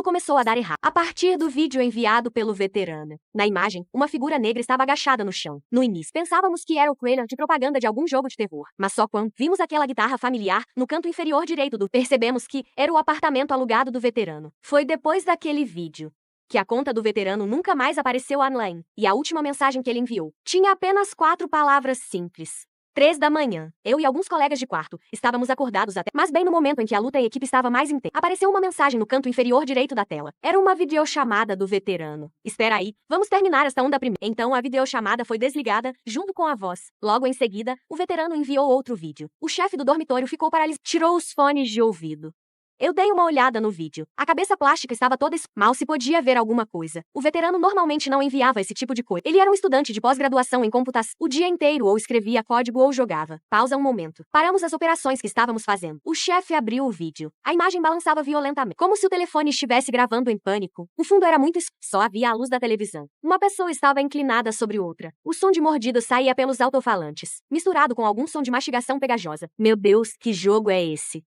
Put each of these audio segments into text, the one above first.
começou a dar errado. A partir do vídeo enviado pelo veterano. Na imagem, uma figura negra estava agachada no chão. No início, pensávamos que era o trailer de propaganda de algum jogo de terror. Mas só quando vimos aquela guitarra familiar no canto inferior direito percebemos que era o apartamento alugado do veterano. Foi depois daquele vídeo que a conta do veterano nunca mais apareceu online. E a última mensagem que ele enviou tinha apenas 4 palavras simples. 3 da manhã. Eu e alguns colegas de quarto estávamos acordados até, mas bem no momento em que a luta em equipe estava mais intensa, apareceu uma mensagem no canto inferior direito da tela. Era uma videochamada do veterano. Espera aí, vamos terminar esta onda primeiro. Então a videochamada foi desligada junto com a voz. Logo em seguida, o veterano enviou outro vídeo. O chefe do dormitório ficou paralisado, tirou os fones de ouvido. Eu dei uma olhada no vídeo. A cabeça plástica estava toda mal se podia ver alguma coisa. O veterano normalmente não enviava esse tipo de coisa. Ele era um estudante de pós-graduação em computação. O dia inteiro ou escrevia código ou jogava. Pausa um momento. Paramos as operações que estávamos fazendo. O chefe abriu o vídeo. A imagem balançava violentamente, como se o telefone estivesse gravando em pânico. O fundo era muito escuro. Só havia a luz da televisão. Uma pessoa estava inclinada sobre outra. O som de mordidas saía pelos alto-falantes, misturado com algum som de mastigação pegajosa. Meu Deus, que jogo é esse?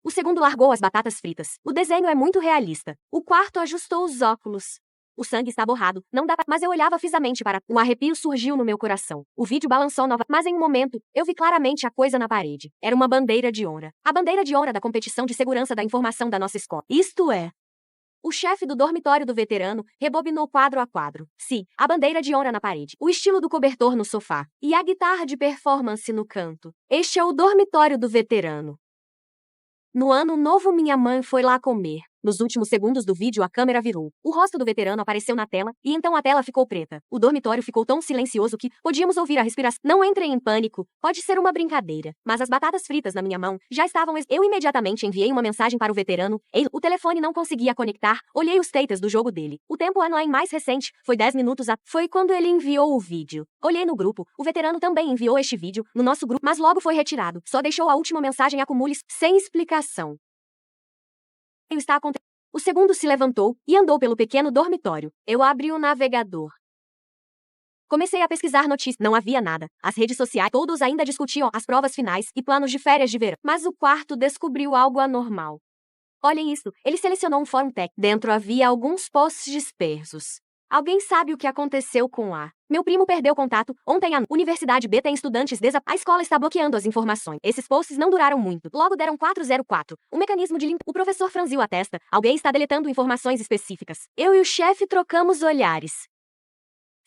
O segundo largou as batatas fritas. O desenho é muito realista. O quarto ajustou os óculos. O sangue está borrado, não dá mas eu olhava fisamente para. Um arrepio surgiu no meu coração. O vídeo balançou mas em um momento, eu vi claramente a coisa na parede. Era uma bandeira de honra. A bandeira de honra da competição de segurança da informação da nossa escola. Isto é... O chefe do dormitório do veterano rebobinou quadro a quadro. Sim, a bandeira de honra na parede, o estilo do cobertor no sofá e a guitarra de performance no canto. Este é o dormitório do veterano. No ano novo minha mãe foi lá comer. Nos últimos segundos do vídeo a câmera virou. O rosto do veterano apareceu na tela, e então a tela ficou preta. O dormitório ficou tão silencioso que podíamos ouvir a respiração. Não entrem em pânico, pode ser uma brincadeira. Mas as batatas fritas na minha mão já estavam... Eu imediatamente enviei uma mensagem para o veterano. O telefone não conseguia conectar. Olhei os status do jogo dele. O tempo online mais recente foi 10 minutos Foi quando ele enviou o vídeo. Olhei no grupo. O veterano também enviou este vídeo no nosso grupo, mas logo foi retirado. Só deixou a última mensagem acumule sem explicação. Está acontecendo. O segundo se levantou e andou pelo pequeno dormitório. Eu abri o navegador. Comecei a pesquisar notícias. Não havia nada. As redes sociais, todos ainda discutiam as provas finais e planos de férias de verão. Mas o quarto descobriu algo anormal. Olhem isso. Ele selecionou um fórum tech. Dentro havia alguns posts dispersos. Alguém sabe o que aconteceu com a... Meu primo perdeu contato. Ontem a Universidade B tem estudantes A escola está bloqueando as informações. Esses posts não duraram muito. Logo deram 404. O mecanismo de O professor franziu a testa. Alguém está deletando informações específicas. Eu e o chefe trocamos olhares.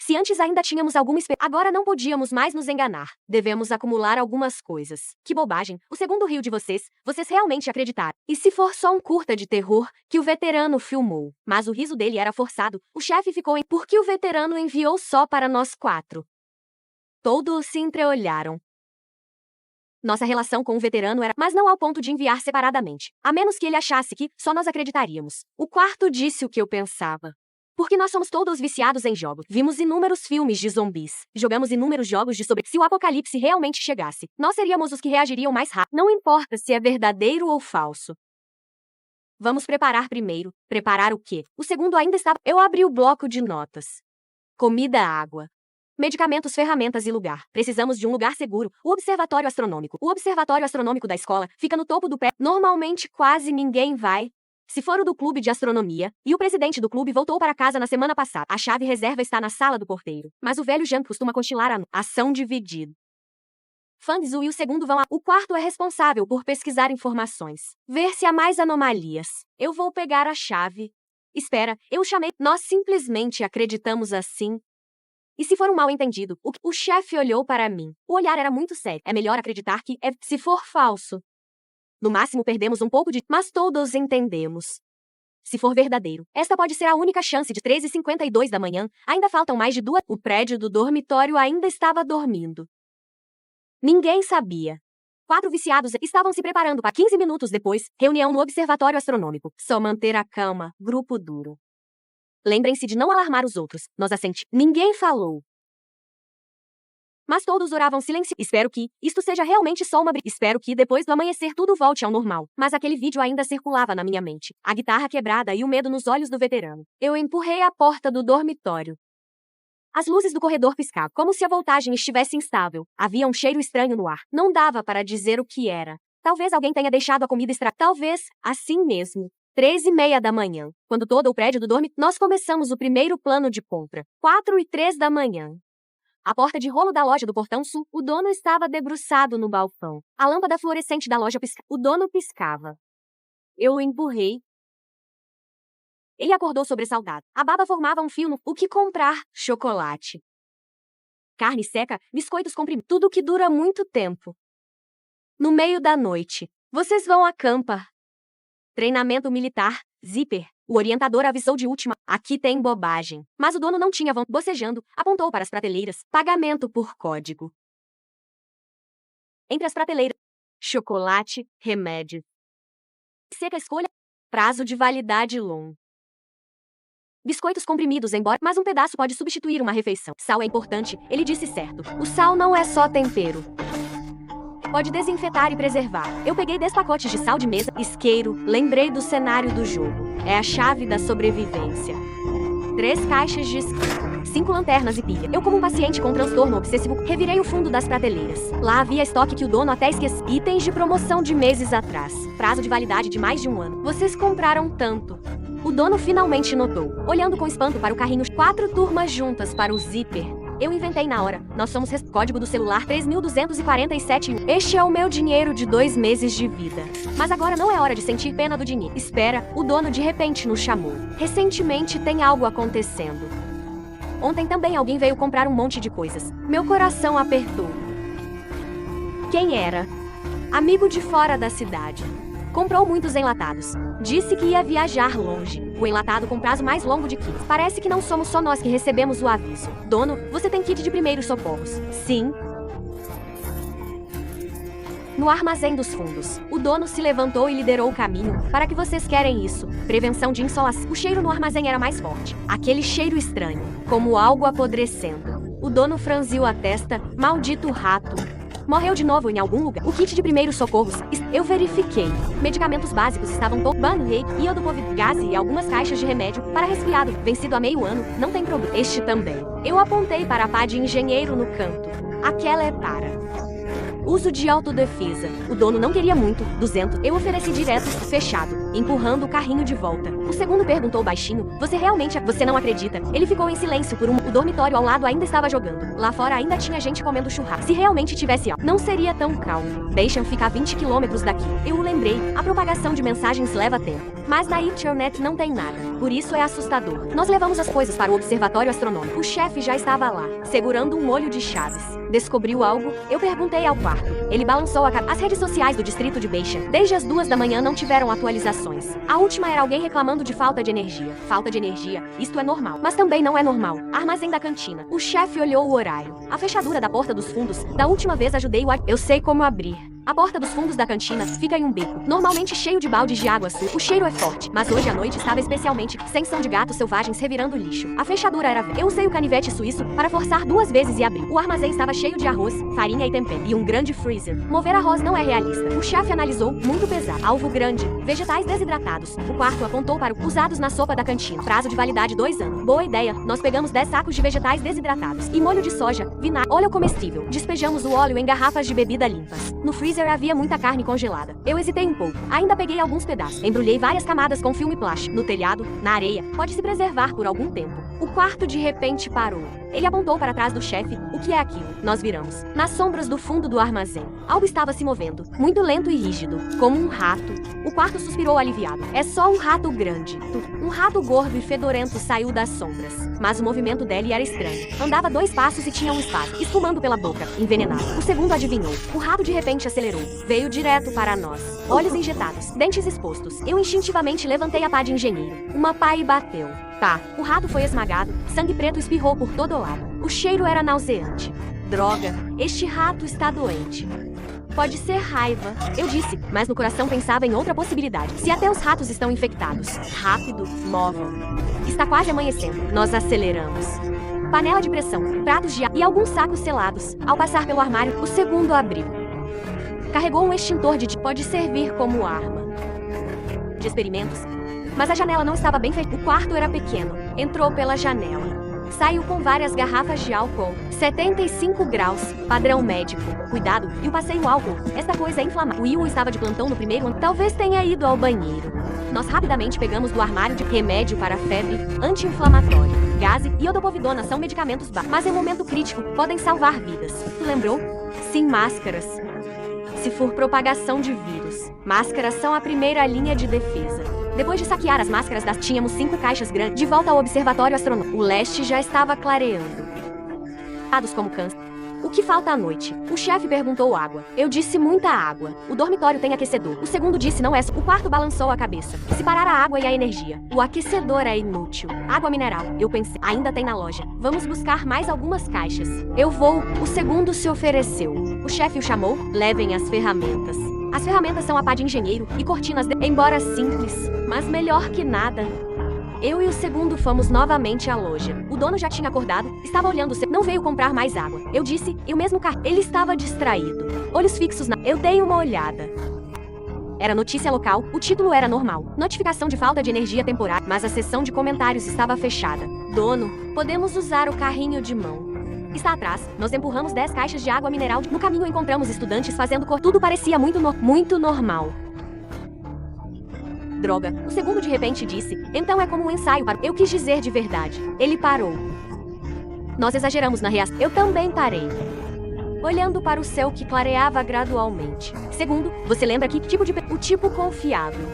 Se antes ainda tínhamos alguma agora não podíamos mais nos enganar. Devemos acumular algumas coisas. Que bobagem. O segundo riu de vocês. Vocês realmente acreditaram. E se for só um curta de terror que o veterano filmou? Mas o riso dele era forçado. O chefe ficou em... Por que o veterano enviou só para nós 4? Todos se entreolharam. Nossa relação com o veterano era... Mas não ao ponto de enviar separadamente. A menos que ele achasse que só nós acreditaríamos. O quarto disse o que eu pensava. Porque nós somos todos viciados em jogos. Vimos inúmeros filmes de zumbis. Jogamos inúmeros jogos de Se o apocalipse realmente chegasse, nós seríamos os que reagiriam mais rápido. Não importa se é verdadeiro ou falso. Vamos preparar primeiro. Preparar o quê? O segundo ainda estava... Eu abri o bloco de notas. Comida, água. Medicamentos, ferramentas e lugar. Precisamos de um lugar seguro. O observatório astronômico. O observatório astronômico da escola fica no topo do pé. Normalmente quase ninguém vai. Se for o do clube de astronomia, e o presidente do clube voltou para casa na semana passada, a chave reserva está na sala do porteiro. Mas o velho Jean costuma cochilar a ação dividida. Fangzu e o segundo vão O quarto é responsável por pesquisar informações. Ver se há mais anomalias. Eu vou pegar a chave. Espera, eu chamei. Nós simplesmente acreditamos assim. E se for um mal-entendido? O chefe olhou para mim. O olhar era muito sério. É melhor acreditar que é. Se for falso. No máximo perdemos um pouco de... Mas todos entendemos. Se for verdadeiro, esta pode ser a única chance de 13h52 da manhã. Ainda faltam mais de 2... O prédio do dormitório ainda estava dormindo. Ninguém sabia. 4 viciados estavam se preparando para 15 minutos depois, reunião no observatório astronômico. Só manter a calma, grupo duro. Lembrem-se de não alarmar os outros. Nós assenti. Ninguém falou. Mas todos oravam silêncio. Espero que isto seja realmente só uma Espero que depois do amanhecer tudo volte ao normal. Mas aquele vídeo ainda circulava na minha mente. A guitarra quebrada e o medo nos olhos do veterano. Eu empurrei a porta do dormitório. As luzes do corredor piscavam, como se a voltagem estivesse instável. Havia um cheiro estranho no ar. Não dava para dizer o que era. Talvez alguém tenha deixado a comida estragada. Talvez, assim mesmo. 3h30 da manhã. Quando todo o prédio do dorme, nós começamos o primeiro plano de compra. 4h03 da manhã. À porta de rolo da loja do Portão Sul, o dono estava debruçado no balcão. A lâmpada fluorescente da loja piscava. O dono piscava. Eu o empurrei. Ele acordou sobressaltado. A baba formava um fio no... O que comprar? Chocolate. Carne seca, biscoitos comprimidos. Tudo que dura muito tempo. No meio da noite. Vocês vão acampar. Treinamento militar. Zíper. O orientador avisou de última. Aqui tem bobagem. Mas o dono não tinha vontade. Bocejando, apontou para as prateleiras. Pagamento por código. Entre as prateleiras. Chocolate, remédio. Seca escolha. Prazo de validade longo. Biscoitos comprimidos embora, mas um pedaço pode substituir uma refeição. Sal é importante, ele disse certo. O sal não é só tempero. Pode desinfetar e preservar. Eu peguei 10 pacotes de sal de mesa, isqueiro, lembrei do cenário do jogo. É a chave da sobrevivência. 3 caixas de isqueiro, 5 lanternas e pilha. Eu, como um paciente com transtorno obsessivo, revirei o fundo das prateleiras. Lá havia estoque que o dono até esqueceu. Itens de promoção de meses atrás. Prazo de validade de mais de 1 ano. Vocês compraram tanto. O dono finalmente notou, olhando com espanto para o carrinho. 4 turmas juntas para o zíper. Eu inventei na hora. Nós somos código do celular 3247. Este é o meu dinheiro de 2 meses de vida. Mas agora não é hora de sentir pena do dinheiro. Espera, o dono de repente nos chamou. Recentemente tem algo acontecendo. Ontem também alguém veio comprar um monte de coisas. Meu coração apertou. Quem era? Amigo de fora da cidade. Comprou muitos enlatados. Disse que ia viajar longe. O enlatado com prazo mais longo de 15. Parece que não somos só nós que recebemos o aviso. Dono, você tem kit de primeiros socorros? Sim. No armazém dos fundos. O dono se levantou e liderou o caminho. Para que vocês querem isso? Prevenção de insolação. O cheiro no armazém era mais forte. Aquele cheiro estranho. Como algo apodrecendo. O dono franziu a testa. Maldito rato. Morreu de novo em algum lugar. O kit de primeiros socorros. Eu verifiquei. Medicamentos básicos estavam todos. Band-Aid, iodopovid, gás e algumas caixas de remédio para resfriado. Vencido há meio ano. Não tem problema. Este também. Eu apontei para a pá de engenheiro no canto. Aquela é para uso de autodefesa. O dono não queria muito. 200. Eu ofereci direto, fechado, empurrando o carrinho de volta. O segundo perguntou baixinho. Você realmente... Você não acredita? Ele ficou em silêncio por O dormitório ao lado ainda estava jogando. Lá fora ainda tinha gente comendo churrasco. Se realmente tivesse algo, não seria tão calmo. Deixam ficar 20 quilômetros daqui. Eu o lembrei. A propagação de mensagens leva tempo. Mas na internet não tem nada. Por isso é assustador. Nós levamos as coisas para o observatório astronômico. O chefe já estava lá, segurando um molho de chaves. Descobriu algo? Eu perguntei ao quarto. Ele balançou a cabeça. As redes sociais do distrito de Beishan, desde as 2 da manhã não tiveram atualizações. A última era alguém reclamando de falta de energia. Falta de energia, isto é normal. Mas também não é normal. Armazém da cantina. O chefe olhou o horário. A fechadura da porta dos fundos. Da última vez ajudei o... Eu sei como abrir. A porta dos fundos da cantina fica em um beco, normalmente cheio de baldes de água suja. O cheiro é forte, mas hoje à noite estava especialmente, sem som de gatos selvagens revirando lixo. A fechadura era... Eu usei o canivete suíço para forçar 2 vezes e abri. O armazém estava cheio de arroz, farinha e tempero, e um grande freezer. Mover arroz não é realista. O chefe analisou, muito pesado. Alvo grande, vegetais desidratados. O quarto apontou para o... Usados na sopa da cantina. Prazo de validade 2 anos. Boa ideia. Nós pegamos 10 sacos de vegetais desidratados. E molho de soja, vinagre, óleo comestível. Despejamos o óleo em garrafas de bebida limpas. No freezer havia muita carne congelada. Eu hesitei um pouco. Ainda peguei alguns pedaços. Embrulhei várias camadas com filme plástico. No telhado, na areia, pode se preservar por algum tempo. O quarto de repente parou. Ele apontou para trás do chefe. O que é aquilo? Nós viramos. Nas sombras do fundo do armazém. Algo estava se movendo. Muito lento e rígido. Como um rato. O quarto suspirou aliviado. É só um rato grande. Um rato gordo e fedorento saiu das sombras. Mas o movimento dele era estranho. Andava 2 passos e tinha um espasmo, espumando pela boca, envenenado. O segundo adivinhou. O rato de repente acelerou. Veio direto para nós. Olhos injetados, dentes expostos. Eu instintivamente levantei a pá de engenheiro. Uma pá e bateu. Pá. O rato foi esmagado. Sangue preto espirrou por todo lado. O cheiro era nauseante. Droga. Este rato está doente. Pode ser raiva, eu disse, mas no coração pensava em outra possibilidade. Se até os ratos estão infectados. Rápido, móvel. Está quase amanhecendo. Nós aceleramos. Panela de pressão, pratos de ar e alguns sacos selados. Ao passar pelo armário, o segundo abriu. Carregou um extintor de... Pode servir como arma. De experimentos. Mas a janela não estava bem fechada. O quarto era pequeno. Entrou pela janela. Saiu com várias garrafas de álcool. 75 graus. Padrão médico. Cuidado. E o passeio álcool. Esta coisa é inflamável. Will estava de plantão no primeiro ano. Talvez tenha ido ao banheiro. Nós rapidamente pegamos do armário de remédio para febre, anti-inflamatório, gaze e odopovidona são medicamentos mas em momento crítico podem salvar vidas. Lembrou? Sim, máscaras. Se for propagação de vírus, máscaras são a primeira linha de defesa. Depois de saquear as máscaras tínhamos 5 caixas grandes de volta ao observatório astronômico. O leste já estava clareando. Dados como câncer. O que falta à noite? O chefe perguntou água. Eu disse muita água. O dormitório tem aquecedor. O segundo disse não é. O quarto balançou a cabeça. Separar a água e a energia. O aquecedor é inútil. Água mineral. Eu pensei. Ainda tem na loja. Vamos buscar mais algumas caixas. Eu vou. O segundo se ofereceu. O chefe o chamou. Levem as ferramentas. As ferramentas são a pá de engenheiro e cortinas embora simples, mas melhor que nada. Eu e o segundo fomos novamente à loja. O dono já tinha acordado, estava olhando não veio comprar mais água. Eu disse, e o mesmo carro. Ele estava distraído. Olhos fixos na... Eu dei uma olhada. Era notícia local, o título era normal. Notificação de falta de energia temporária, mas a seção de comentários estava fechada. Dono, podemos usar o carrinho de mão. Está atrás, nós empurramos 10 caixas de água mineral. No caminho encontramos estudantes fazendo tudo parecia muito normal. Droga, o segundo de repente disse, então é como um ensaio para... Eu quis dizer de verdade. Ele parou. Nós exageramos na reação. Eu também parei. Olhando para o céu que clareava gradualmente. Segundo, você lembra que tipo de... O tipo confiável.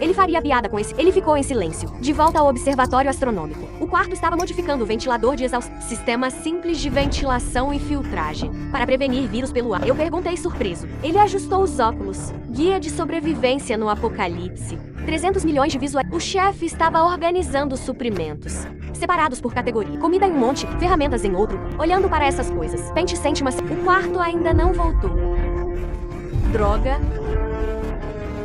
Ele faria piada com esse... Ele ficou em silêncio. De volta ao observatório astronômico. O quarto estava modificando o ventilador de exaustão. Sistema simples de ventilação e filtragem. Para prevenir vírus pelo ar. Eu perguntei surpreso. Ele ajustou os óculos. Guia de sobrevivência no apocalipse. 300 milhões de visuais. O chefe estava organizando suprimentos. Separados por categoria. Comida em um monte, ferramentas em outro. Olhando para essas coisas. Pente sente uma... O quarto ainda não voltou. Droga.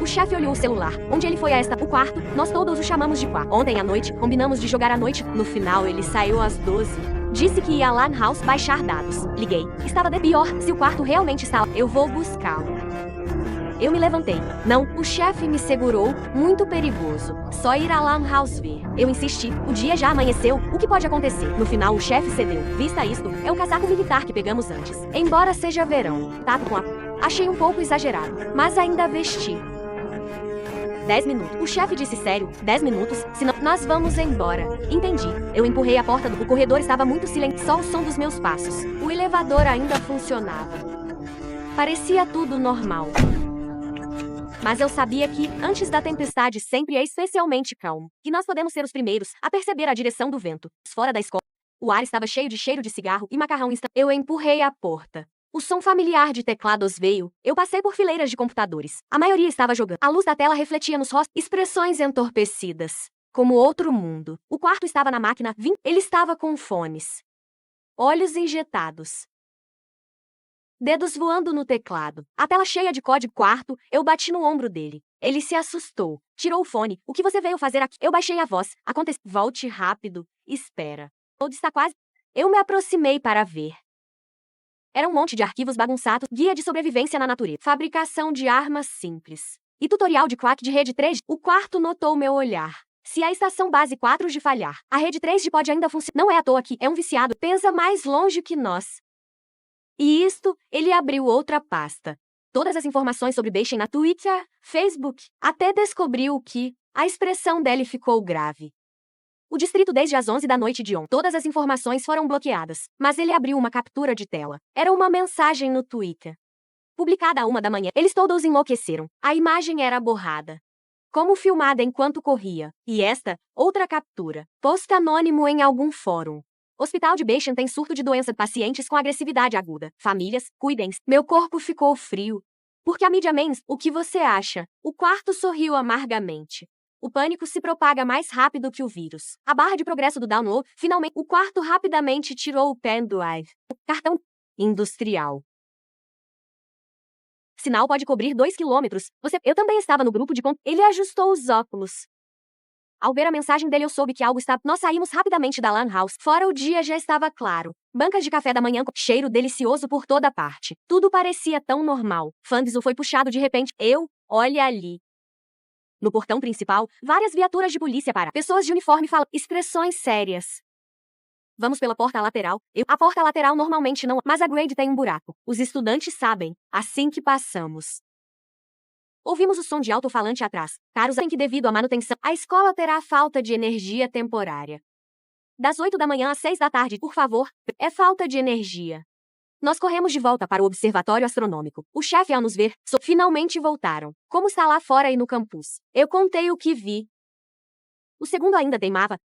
O chefe olhou o celular. Onde ele foi a esta? O quarto. Nós todos o chamamos de quarto. Ontem à noite, combinamos de jogar à noite. No final, ele saiu às 12. Disse que ia à LAN House baixar dados. Liguei. Estava de pior. Se o quarto realmente está lá, eu vou buscá-lo. Eu me levantei. Não, o chefe me segurou. Muito perigoso. Só ir à LAN House ver. Eu insisti. O dia já amanheceu. O que pode acontecer? No final, o chefe cedeu. Vista isto, é o casaco militar que pegamos antes. Embora seja verão. Tato com a... Achei um pouco exagerado, mas ainda vesti. 10 minutos. O chefe disse sério. 10 minutos, senão nós vamos embora. Entendi. Eu empurrei a porta do... O corredor estava muito silencioso. Só o som dos meus passos. O elevador ainda funcionava. Parecia tudo normal. Mas eu sabia que, antes da tempestade sempre é especialmente calmo. E nós podemos ser os primeiros a perceber a direção do vento. Fora da escola. O ar estava cheio de cheiro de cigarro e macarrão instantâneo. Eu empurrei a porta. O som familiar de teclados veio. Eu passei por fileiras de computadores. A maioria estava jogando. A luz da tela refletia nos rostos. Expressões entorpecidas. Como outro mundo. O quarto estava na máquina. Ele estava com fones. Olhos injetados. Dedos voando no teclado. A tela cheia de código. Quarto, eu bati no ombro dele. Ele se assustou. Tirou o fone. O que você veio fazer aqui? Eu baixei a voz. Aconteceu. Volte rápido. Espera. Todo está quase... Eu me aproximei para ver. Era um monte de arquivos bagunçados. Guia de sobrevivência na natureza. Fabricação de armas simples. E tutorial de crack de rede 3. O quarto notou meu olhar. Se a estação base 4 de falhar, a rede 3 pode ainda funcionar. Não é à toa que é um viciado. Pensa mais longe que nós. E isto, ele abriu outra pasta. Todas as informações sobre Beischen na Twitter, Facebook. Até descobriu que a expressão dele ficou grave. O distrito desde as 11 da noite de ontem. Todas as informações foram bloqueadas, mas ele abriu uma captura de tela. Era uma mensagem no Twitter. Publicada à 1 da manhã, eles todos enlouqueceram. A imagem era borrada. Como filmada enquanto corria. E esta, outra captura. Post anônimo em algum fórum. Hospital de Beischen tem surto de doença. Pacientes com agressividade aguda. Famílias, cuidem-se. Meu corpo ficou frio. Porque a mídia mens, o que você acha? O quarto sorriu amargamente. O pânico se propaga mais rápido que o vírus. A barra de progresso do download, finalmente, o quarto rapidamente tirou o pendrive. Cartão industrial. Sinal pode cobrir 2 quilômetros. Eu também estava no grupo de... Ele ajustou os óculos. Ao ver a mensagem dele eu soube que algo estava... Nós saímos rapidamente da LAN House. Fora o dia já estava claro. Bancas de café da manhã com cheiro delicioso por toda parte. Tudo parecia tão normal. Fandiso foi puxado de repente. Olha ali. No portão principal, várias viaturas de polícia para... Pessoas de uniforme falam expressões sérias. Vamos pela porta lateral. A porta lateral normalmente não, mas a grade tem um buraco. Os estudantes sabem. Assim que passamos. Ouvimos o som de alto-falante atrás. Caros, em que devido à manutenção, a escola terá falta de energia temporária. Das 8 da manhã às 6 da tarde, por favor, é falta de energia. Nós corremos de volta para o observatório astronômico. O chefe, ao nos ver, finalmente voltaram. Como está lá fora e no campus? Eu contei o que vi. O segundo ainda teimava.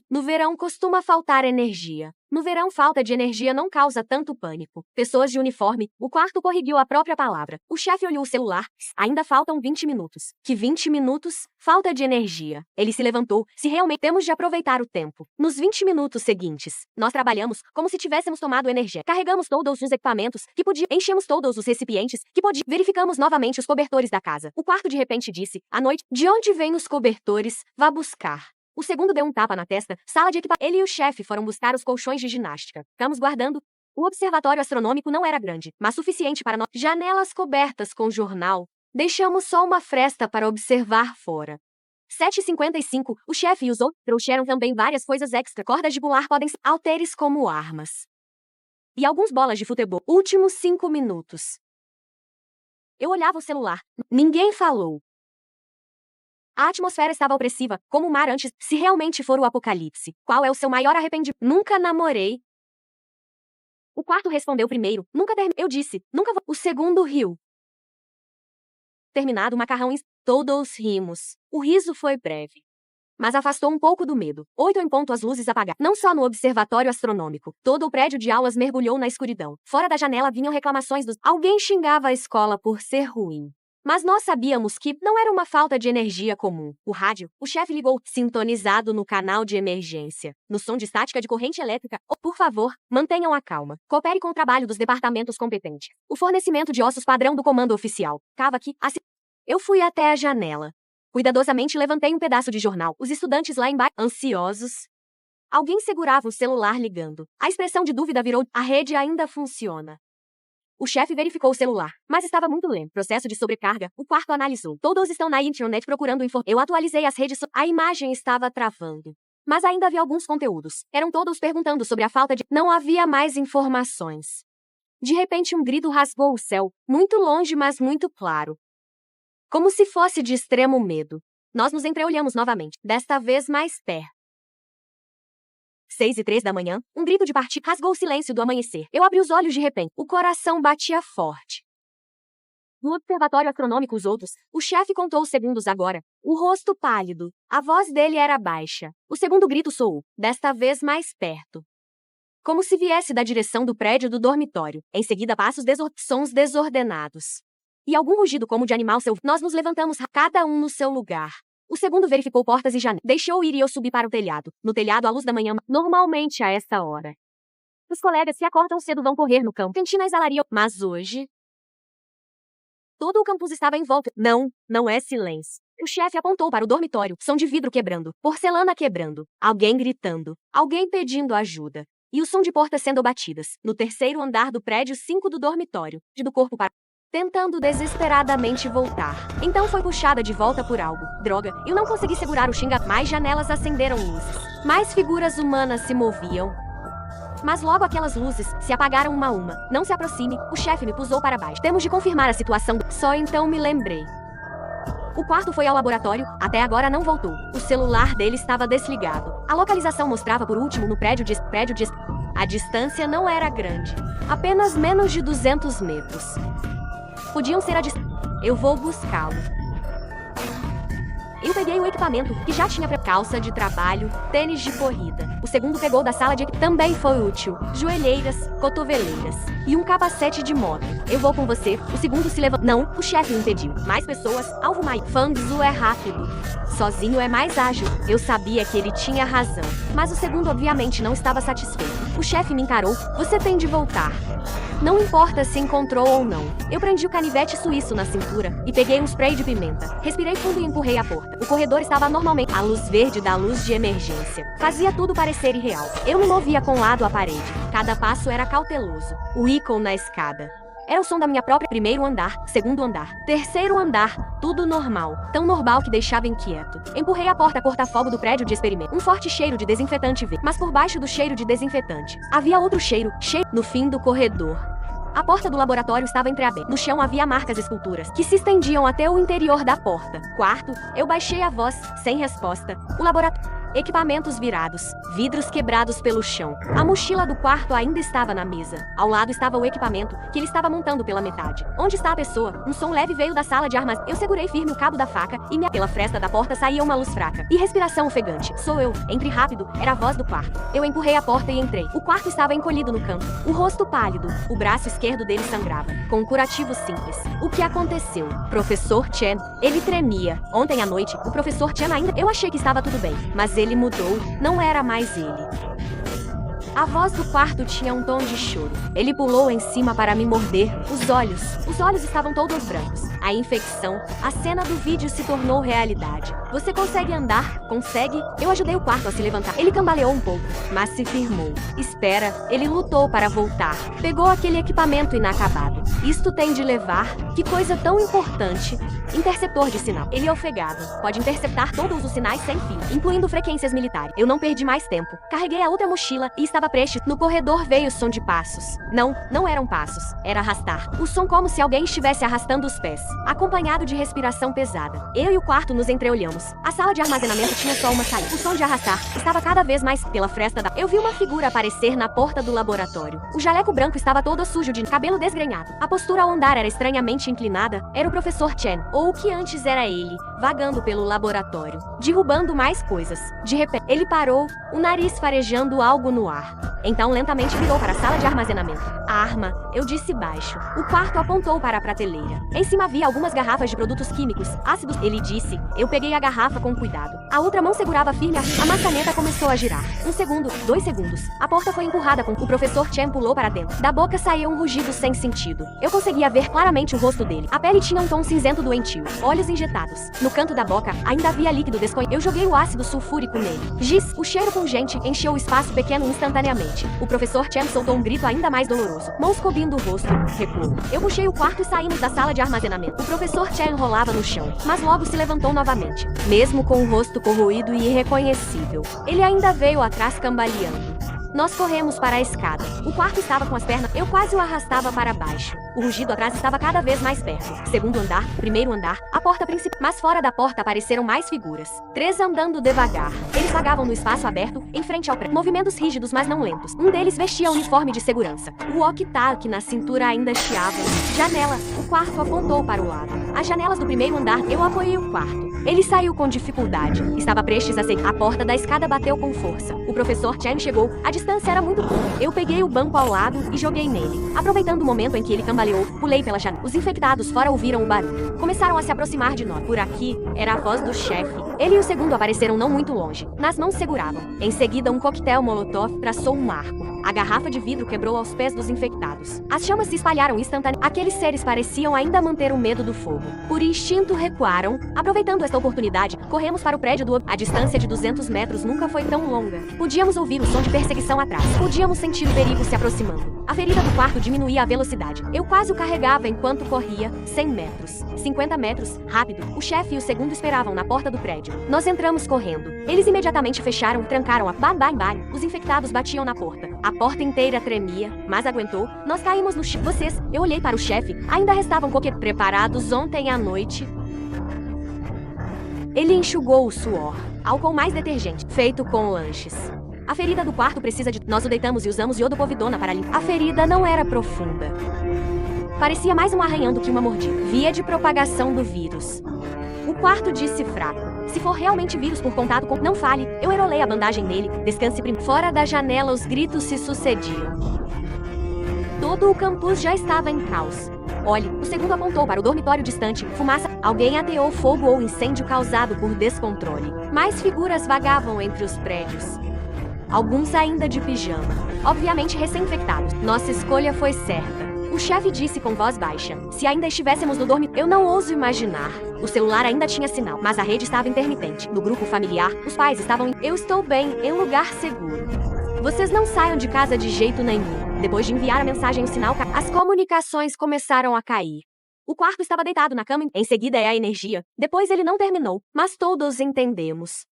No verão costuma faltar energia. No verão, falta de energia não causa tanto pânico. Pessoas de uniforme. O quarto corrigiu a própria palavra. O chefe olhou o celular. Ainda faltam 20 minutos. Que 20 minutos? Falta de energia. Ele se levantou. Se realmente temos de aproveitar o tempo. Nos 20 minutos seguintes, nós trabalhamos como se tivéssemos tomado energia. Carregamos todos os equipamentos que podia. Enchemos todos os recipientes que podia. Verificamos novamente os cobertores da casa. O quarto de repente disse, à noite, de onde vêm os cobertores? Vá buscar. O segundo deu um tapa na testa. Sala de equipamento. Ele e o chefe foram buscar os colchões de ginástica. Ficamos guardando. O observatório astronômico não era grande, mas suficiente para nós. Janelas cobertas com jornal. Deixamos só uma fresta para observar fora. 7h55, o chefe e os outros trouxeram também várias coisas extra. Cordas de pular podem ser halteres como armas. E alguns bolas de futebol. Últimos 5 minutos. Eu olhava o celular. Ninguém falou. A atmosfera estava opressiva, como o mar antes. Se realmente for o apocalipse, qual é o seu maior arrependimento? Nunca namorei. O quarto respondeu primeiro. Nunca terminei. Eu disse, nunca vou. O segundo riu. Terminado o macarrão, todos rimos. O riso foi breve, mas afastou um pouco do medo. 8 em ponto, as luzes apagaram. Não só no observatório astronômico. Todo o prédio de aulas mergulhou na escuridão. Fora da janela vinham reclamações dos... Alguém xingava a escola por ser ruim. Mas nós sabíamos que não era uma falta de energia comum. O rádio, o chefe ligou, sintonizado no canal de emergência. No som de estática de corrente elétrica. Oh, por favor, mantenham a calma. Coopere com o trabalho dos departamentos competentes. O fornecimento de ossos padrão do comando oficial. Cava aqui. Eu fui até a janela. Cuidadosamente levantei um pedaço de jornal. Os estudantes lá embaixo, ansiosos. Alguém segurava o celular ligando. A expressão de dúvida virou, a rede ainda funciona. O chefe verificou o celular, mas estava muito lento. Processo de sobrecarga. O quarto analisou. Todos estão na internet procurando informações. Eu atualizei as redes. A imagem estava travando. Mas ainda havia alguns conteúdos. Eram todos perguntando sobre a falta de... Não havia mais informações. De repente um grito rasgou o céu. Muito longe, mas muito claro. Como se fosse de extremo medo. Nós nos entreolhamos novamente. Desta vez mais perto. 6h03 da manhã, um grito de partir rasgou o silêncio do amanhecer. Eu abri os olhos de repente. O coração batia forte. No observatório astronômico, os outros, o chefe contou os segundos agora. O rosto pálido. A voz dele era baixa. O segundo grito soou, desta vez mais perto. Como se viesse da direção do prédio do dormitório. Em seguida, passos sons desordenados. E algum rugido como de animal selvagem. Nós nos levantamos, cada um no seu lugar. O segundo verificou portas e janelas. Deixou ir e eu subi para o telhado. No telhado, à luz da manhã, normalmente a essa hora. Os colegas que acordam cedo vão correr no campo. Cantina exalaria. Mas hoje... Todo o campus estava em volta. Não é silêncio. O chefe apontou para o dormitório. Som de vidro quebrando. Porcelana quebrando. Alguém gritando. Alguém pedindo ajuda. E o som de portas sendo batidas. No terceiro andar do prédio 5 do dormitório. Do corpo para... Tentando desesperadamente voltar. Então foi puxada de volta por algo. Droga, eu não consegui segurar o xinga. Mais janelas acenderam luzes. Mais figuras humanas se moviam. Mas logo aquelas luzes se apagaram uma a uma. Não se aproxime, o chefe me pusou para baixo. Temos de confirmar a situação. Só então me lembrei. O quarto foi ao laboratório, até agora não voltou. O celular dele estava desligado. A localização mostrava por último no prédio de... A distância não era grande. Apenas menos de 200 metros. Podiam ser a distância. Eu vou buscá-lo. Eu peguei o equipamento, que já tinha calça de trabalho, tênis de corrida. O segundo pegou da sala de... Também foi útil. Joelheiras, cotoveleiras. E um capacete de moto. Eu vou com você. O segundo se levantou. Não, o chefe o impediu. Mais pessoas, alvo mais. Fangzu é rápido. Sozinho é mais ágil. Eu sabia que ele tinha razão. Mas o segundo obviamente não estava satisfeito. O chefe me encarou. Você tem de voltar. Não importa se encontrou ou não. Eu prendi o canivete suíço na cintura e peguei um spray de pimenta. Respirei fundo e empurrei a porta. O corredor estava normalmente. A luz verde da luz de emergência fazia tudo parecer irreal. Eu me movia com o lado à parede. Cada passo era cauteloso. O ícone na escada. Era o som da minha própria. Primeiro andar, segundo andar, terceiro andar, tudo normal. Tão normal que deixava inquieto. Empurrei a porta corta-fogo do prédio de experimento. Um forte cheiro de desinfetante veio. Mas por baixo do cheiro de desinfetante, havia outro cheiro, no fim do corredor. A porta do laboratório estava entreaberta. No chão havia marcas esculturas, que se estendiam até o interior da porta. Quarto, eu baixei a voz, sem resposta. O laboratório. Equipamentos virados, vidros quebrados pelo chão. A mochila do quarto ainda estava na mesa. Ao lado estava o equipamento, que ele estava montando pela metade. Onde está a pessoa? Um som leve veio da sala de armazém. Eu segurei firme o cabo da faca e pela fresta da porta saía uma luz fraca. E respiração ofegante. Sou eu. Entre rápido, era a voz do quarto. Eu empurrei a porta e entrei. O quarto estava encolhido no canto. O rosto pálido. O braço esquerdo dele sangrava. Com um curativo simples. O que aconteceu? Professor Chen. Ele tremia. Ontem à noite, o professor Chen ainda... Eu achei que estava tudo bem. Mas ele mudou, não era mais ele. A voz do quarto tinha um tom de choro. Ele pulou em cima para me morder. Os olhos estavam todos brancos. A infecção, a cena do vídeo se tornou realidade. Você consegue andar? Consegue? Eu ajudei o quarto a se levantar. Ele cambaleou um pouco, mas se firmou. Espera, ele lutou para voltar. Pegou aquele equipamento inacabado. Isto tem de levar? Que coisa tão importante. Interceptor de sinal. Ele é ofegado. Pode interceptar todos os sinais sem fio, incluindo frequências militares. Eu não perdi mais tempo. Carreguei a outra mochila e estava prestes. No corredor veio o som de passos. Não eram passos. Era arrastar. O som como se alguém estivesse arrastando os pés, acompanhado de respiração pesada. Eu e o quarto nos entreolhamos. A sala de armazenamento tinha só uma saída. O som de arrastar estava cada vez mais pela fresta da... Eu vi uma figura aparecer na porta do laboratório. O jaleco branco estava todo sujo de cabelo desgrenhado. A postura ao andar era estranhamente inclinada. Era o professor Chen, ou o que antes era ele, vagando pelo laboratório, derrubando mais coisas. De repente, ele parou, o nariz farejando algo no ar. Então lentamente virou para a sala de armazenamento. A arma, eu disse baixo. O quarto apontou para a prateleira. Em cima havia algumas garrafas de produtos químicos, ácidos. Ele disse. Eu peguei a garrafa com cuidado. A outra mão segurava firme a maçaneta começou a girar. 1 segundo, 2 segundos. A porta foi empurrada com... O professor Chen pulou para dentro. Da boca saiu um rugido sem sentido. Eu conseguia ver claramente o rosto dele. A pele tinha um tom cinzento doentio. Olhos injetados. No canto da boca, ainda havia líquido desconhecido. Eu joguei o ácido sulfúrico nele. Giz, o cheiro pungente, encheu o espaço pequeno instantaneamente. O professor Chen soltou um grito ainda mais doloroso. Mãos cobrindo o rosto, recuou. Eu puxei o quarto e saímos da sala de armazenamento. O professor Chen rolava no chão, mas logo se levantou novamente. Mesmo com o rosto corroído e irreconhecível, ele ainda veio atrás cambaleando. Nós corremos para a escada. O quarto estava com as pernas. Eu quase o arrastava para baixo. O rugido atrás estava cada vez mais perto. Segundo andar, primeiro andar, a porta principal. Mas fora da porta apareceram mais figuras. 3 andando devagar. Eles vagavam no espaço aberto, em frente ao prédio. Movimentos rígidos, mas não lentos. Um deles vestia uniforme de segurança. O walkie-talkie na cintura ainda chiava. Janela. O quarto apontou para o lado. As janelas do primeiro andar. Eu apoiei o quarto. Ele saiu com dificuldade. Estava prestes a sair. A porta da escada bateu com força. O professor Chen chegou. A distância era muito curta. Eu peguei o banco ao lado e joguei nele. Aproveitando o momento em que ele cambaleou, pulei pela janela. Os infectados fora ouviram o barulho. Começaram a se aproximar de nós. Por aqui, era a voz do chefe. Ele e o segundo apareceram não muito longe. Nas mãos seguravam. Em seguida, um coquetel molotov traçou um marco. A garrafa de vidro quebrou aos pés dos infectados. As chamas se espalharam instantaneamente. Aqueles seres pareciam ainda manter o medo do fogo. Por instinto recuaram. Aproveitando esta oportunidade, corremos para o prédio do... A distância de 200 metros nunca foi tão longa. Podíamos ouvir o som de perseguição atrás. Podíamos sentir o perigo se aproximando. A ferida do quarto diminuía a velocidade. Eu quase o carregava enquanto corria. 100 metros. 50 metros. Rápido. O chefe e o segundo esperavam na porta do prédio. Nós entramos correndo. Eles imediatamente fecharam e trancaram a... Bam. Os infectados batiam na porta. A porta inteira tremia, mas aguentou. Nós caímos no chão. Vocês... Eu olhei para o chefe. Ainda restavam coquetéis preparados ontem à noite. Ele enxugou o suor. Álcool mais detergente. Feito com lanches. A ferida do quarto precisa de... Nós o deitamos e usamos iodopovidona para limpar. A ferida não era profunda. Parecia mais um arranhão do que uma mordida. Via de propagação do vírus. O quarto disse fraco. Se for realmente vírus por contato com... Não fale. Eu enrolei a bandagem nele. Descanse primeiro. Fora da janela os gritos se sucediam. Todo o campus já estava em caos. Olhe, o segundo apontou para o dormitório distante. Fumaça. Alguém ateou fogo ou incêndio causado por descontrole. Mais figuras vagavam entre os prédios. Alguns ainda de pijama. Obviamente recém-infectados. Nossa escolha foi certa. O chefe disse com voz baixa. Se ainda estivéssemos no dormitório... Eu não ouso imaginar. O celular ainda tinha sinal, mas a rede estava intermitente. No grupo familiar, os pais estavam... Eu estou bem, em lugar seguro. Vocês não saiam de casa de jeito nenhum. Depois de enviar a mensagem, o sinal as comunicações começaram a cair. O quarto estava deitado na cama, em seguida é a energia. Depois ele não terminou, mas todos entendemos.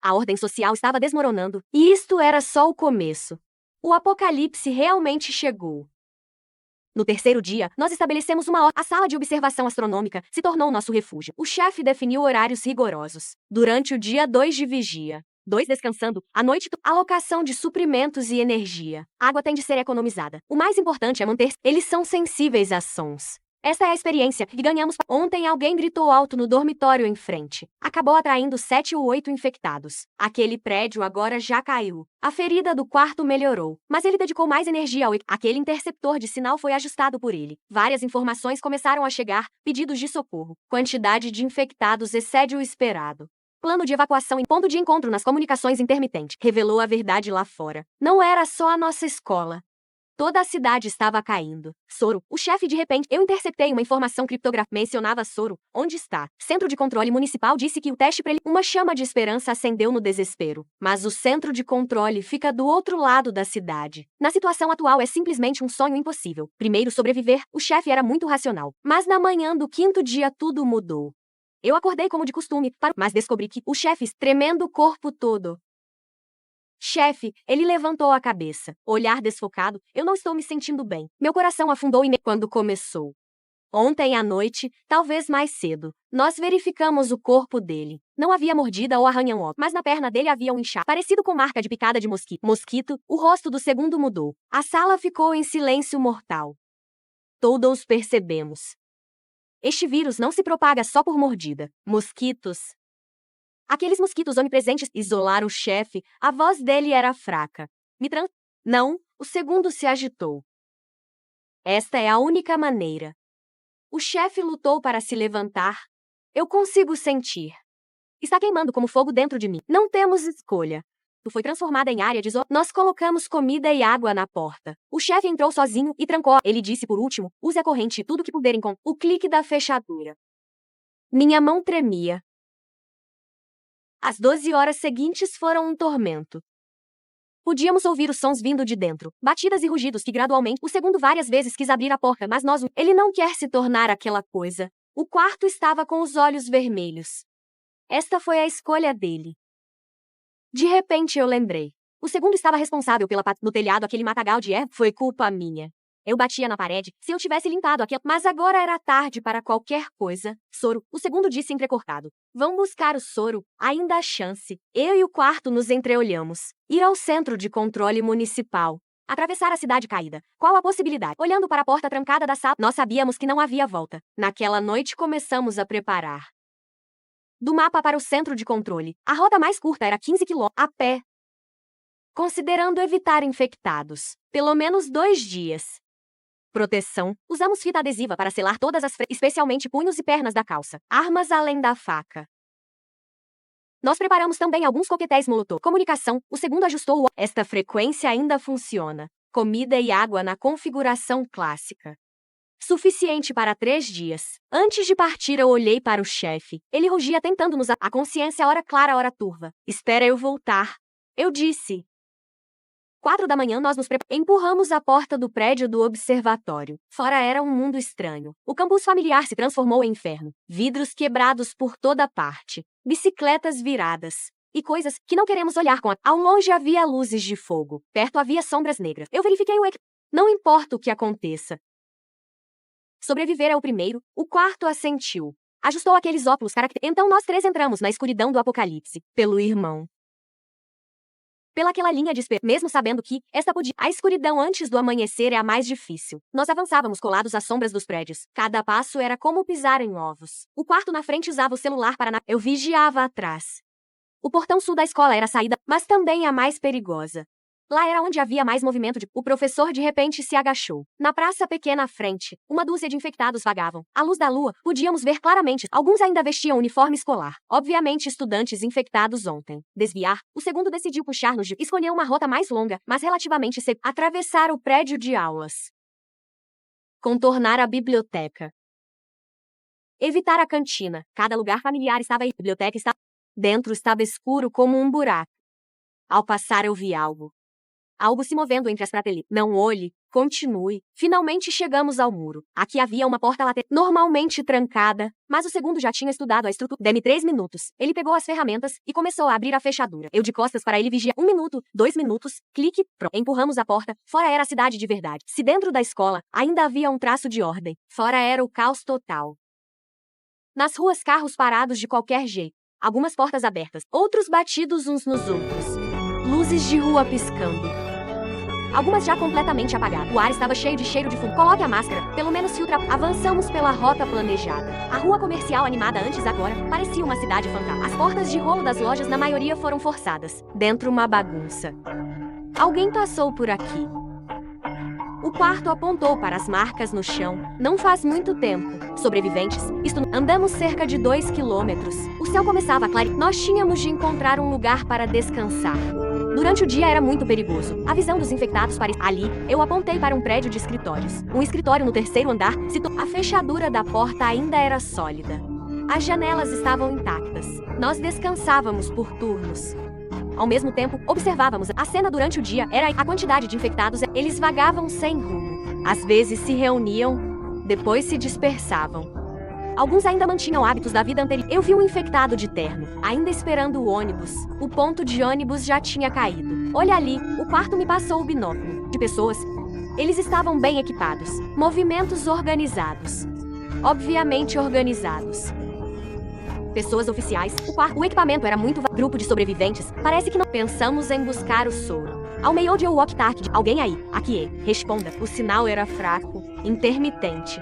A ordem social estava desmoronando, e isto era só o começo. O apocalipse realmente chegou. No terceiro dia, nós estabelecemos uma ordem. A sala de observação astronômica se tornou nosso refúgio. O chefe definiu horários rigorosos. Durante o dia 2 de vigia. 2 descansando, à noite, alocação de suprimentos e energia. Água tem de ser economizada. O mais importante é manter. Eles são sensíveis a sons. Esta é a experiência que ganhamos. Ontem alguém gritou alto no dormitório em frente. Acabou atraindo 7 ou 8 infectados. Aquele prédio agora já caiu. A ferida do quarto melhorou, mas ele dedicou mais energia ao aquele interceptor de sinal foi ajustado por ele. Várias informações começaram a chegar, pedidos de socorro. Quantidade de infectados excede o esperado. Plano de evacuação em ponto de encontro nas comunicações intermitente. Revelou a verdade lá fora. Não era só a nossa escola. Toda a cidade estava caindo. Soro, o chefe de repente, eu interceptei uma informação criptográfica. Mencionava Soro. Onde está? Centro de controle municipal disse que o teste para ele. Uma chama de esperança acendeu no desespero. Mas o centro de controle fica do outro lado da cidade. Na situação atual é simplesmente um sonho impossível. Primeiro sobreviver, o chefe era muito racional. Mas na manhã do quinto dia tudo mudou. Eu acordei como de costume, mas descobri que o chefe, tremendo o corpo todo. Chefe, ele levantou a cabeça. Olhar desfocado, eu não estou me sentindo bem. Meu coração afundou quando começou. Ontem à noite, talvez mais cedo, nós verificamos o corpo dele. Não havia mordida ou arranhão, mas na perna dele havia um inchaço, parecido com marca de picada de mosquito. Mosquito, o rosto do segundo mudou. A sala ficou em silêncio mortal. Todos percebemos. Este vírus não se propaga só por mordida. Mosquitos. Aqueles mosquitos onipresentes isolaram o chefe, a voz dele era fraca. Não, o segundo se agitou. Esta é a única maneira. O chefe lutou para se levantar. Eu consigo sentir. Está queimando como fogo dentro de mim. Não temos escolha. Foi transformada em área de Nós colocamos comida e água na porta. O chefe entrou sozinho e trancou. Ele disse por último, use a corrente e tudo que puderem com o clique da fechadura. Minha mão tremia. As 12 horas seguintes foram um tormento. Podíamos ouvir os sons vindo de dentro, batidas e rugidos que gradualmente, o segundo várias vezes quis abrir a porta, mas ele não quer se tornar aquela coisa. O quarto estava com os olhos vermelhos. Esta foi a escolha dele. De repente eu lembrei. O segundo estava responsável no telhado aquele matagal de foi culpa minha. Eu batia na parede, se eu tivesse limpado aquilo, mas agora era tarde para qualquer coisa. Soro, o segundo disse entrecortado. Vão buscar o soro, ainda há chance. Eu e o quarto nos entreolhamos. Ir ao centro de controle municipal. Atravessar a cidade caída. Qual a possibilidade? Olhando para a porta trancada da sala, nós sabíamos que não havia volta. Naquela noite começamos a preparar. Do mapa para o centro de controle, a rota mais curta era 15 km a pé. Considerando evitar infectados, pelo menos 2 dias. Proteção. Usamos fita adesiva para selar todas especialmente punhos e pernas da calça. Armas além da faca. Nós preparamos também alguns coquetéis molotov. Comunicação. O segundo ajustou Esta frequência ainda funciona. Comida e água na configuração clássica. Suficiente para 3 dias. Antes de partir eu olhei para o chefe. Ele rugia tentando nos a consciência hora clara, hora turva. Espera eu voltar. Eu disse. 4 da manhã nós nos empurramos a porta do prédio do observatório. Fora era um mundo estranho. O campus familiar se transformou em inferno. Vidros quebrados por toda parte. Bicicletas viradas. E coisas que não queremos olhar com Ao longe havia luzes de fogo. Perto havia sombras negras. Eu verifiquei o Não importa o que aconteça. Sobreviver é o primeiro. O quarto assentiu. Ajustou aqueles óculos Então nós 3 entramos na escuridão do apocalipse. Pelo irmão. Pelaquela linha de esperança, mesmo sabendo que esta podia. A escuridão antes do amanhecer é a mais difícil. Nós avançávamos colados às sombras dos prédios. Cada passo era como pisar em ovos. O quarto na frente usava o celular para Eu vigiava atrás. O portão sul da escola era a saída, mas também a mais perigosa. Lá era onde havia mais movimento O professor de repente se agachou. Na praça pequena à frente, uma dúzia de infectados vagavam. À luz da lua, podíamos ver claramente. Alguns ainda vestiam uniforme escolar. Obviamente estudantes infectados ontem. Desviar, o segundo decidiu puxar-nos escolheu uma rota mais longa, mas relativamente atravessar o prédio de aulas. Contornar a biblioteca. Evitar a cantina. Cada lugar familiar estava aí. A biblioteca estava... Dentro estava escuro como um buraco. Ao passar eu vi algo. Algo se movendo entre as prateleiras. Não olhe. Continue. Finalmente chegamos ao muro. Aqui havia uma porta lateral, normalmente trancada, mas o segundo já tinha estudado a estrutura. Dê-me 3 minutos. Ele pegou as ferramentas e começou a abrir a fechadura. Eu de costas para ele vigia. 1 minuto, 2 minutos, clique, pronto. Empurramos a porta. Fora era a cidade de verdade. Se dentro da escola ainda havia um traço de ordem, fora era o caos total. Nas ruas, carros parados de qualquer jeito. Algumas portas abertas, outros batidos uns nos outros. Luzes de rua piscando. Algumas já completamente apagadas. O ar estava cheio de cheiro de fumo. Coloque a máscara, pelo menos filtra. Avançamos pela rota planejada. A rua comercial animada antes agora parecia uma cidade fantasma. As portas de rolo das lojas na maioria foram forçadas. Dentro uma bagunça. Alguém passou por aqui. O quarto apontou para as marcas no chão. Não faz muito tempo. Sobreviventes, andamos cerca de 2 quilômetros. O céu começava a clarear. Nós tínhamos de encontrar um lugar para descansar. Durante o dia era muito perigoso. A visão dos infectados parecia... Ali, eu apontei para um prédio de escritórios. Um escritório no 3º andar. A fechadura da porta ainda era sólida. As janelas estavam intactas. Nós descansávamos por turnos. Ao mesmo tempo, observávamos a cena durante o dia. Era a quantidade de infectados. Eles vagavam sem rumo. Às vezes se reuniam, depois se dispersavam. Alguns ainda mantinham hábitos da vida anterior. Eu vi um infectado de terno, ainda esperando o ônibus. O ponto de ônibus já tinha caído. Olha ali, o quarto me passou o binóculo. De pessoas. Eles estavam bem equipados. Movimentos organizados. Obviamente organizados. Pessoas oficiais. O equipamento era muito grupo de sobreviventes. Parece que não pensamos em buscar o soro. Almeou-de o walkie-talkie. Alguém aí? Aqui é. Responda. O sinal era fraco, intermitente.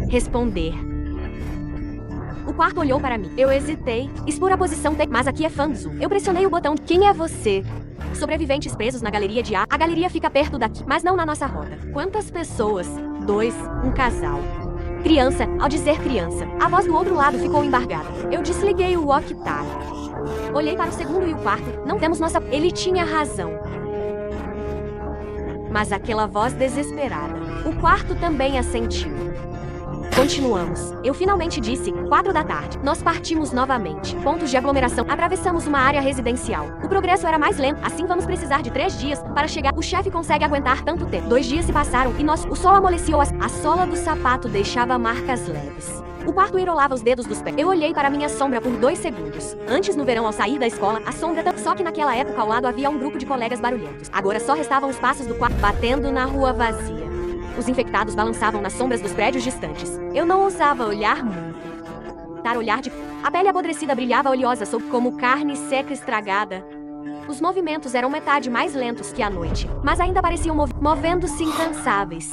Responder. O quarto olhou para mim. Eu hesitei. Expor a posição mas aqui é Fanzu. Eu pressionei o botão. Quem é você? Sobreviventes presos na galeria de A. A galeria fica perto daqui, mas não na nossa rota. Quantas pessoas? 2, um casal. Criança, ao dizer criança, a voz do outro lado ficou embargada. Eu desliguei o walkie-talkie. Olhei para o segundo e o quarto. Não temos nossa... Ele tinha razão. Mas aquela voz desesperada. O quarto também assentiu. Continuamos. Eu finalmente disse, 4 da tarde. Nós partimos novamente. Pontos de aglomeração. Atravessamos uma área residencial. O progresso era mais lento. Assim vamos precisar de 3 dias para chegar. O chefe consegue aguentar tanto tempo. 2 dias se passaram e o sol amoleceu. A sola do sapato deixava marcas leves. O quarto enrolava os dedos dos pés. Eu olhei para minha sombra por 2 segundos. Antes, no verão, ao sair da escola, a sombra... Só que naquela época ao lado havia um grupo de colegas barulhentos. Agora só restavam os passos do quarto batendo na rua vazia. Os infectados balançavam nas sombras dos prédios distantes. Eu não ousava olhar muito. A pele apodrecida brilhava oleosa como carne seca estragada. Os movimentos eram metade mais lentos que a noite, mas ainda pareciam movendo-se incansáveis.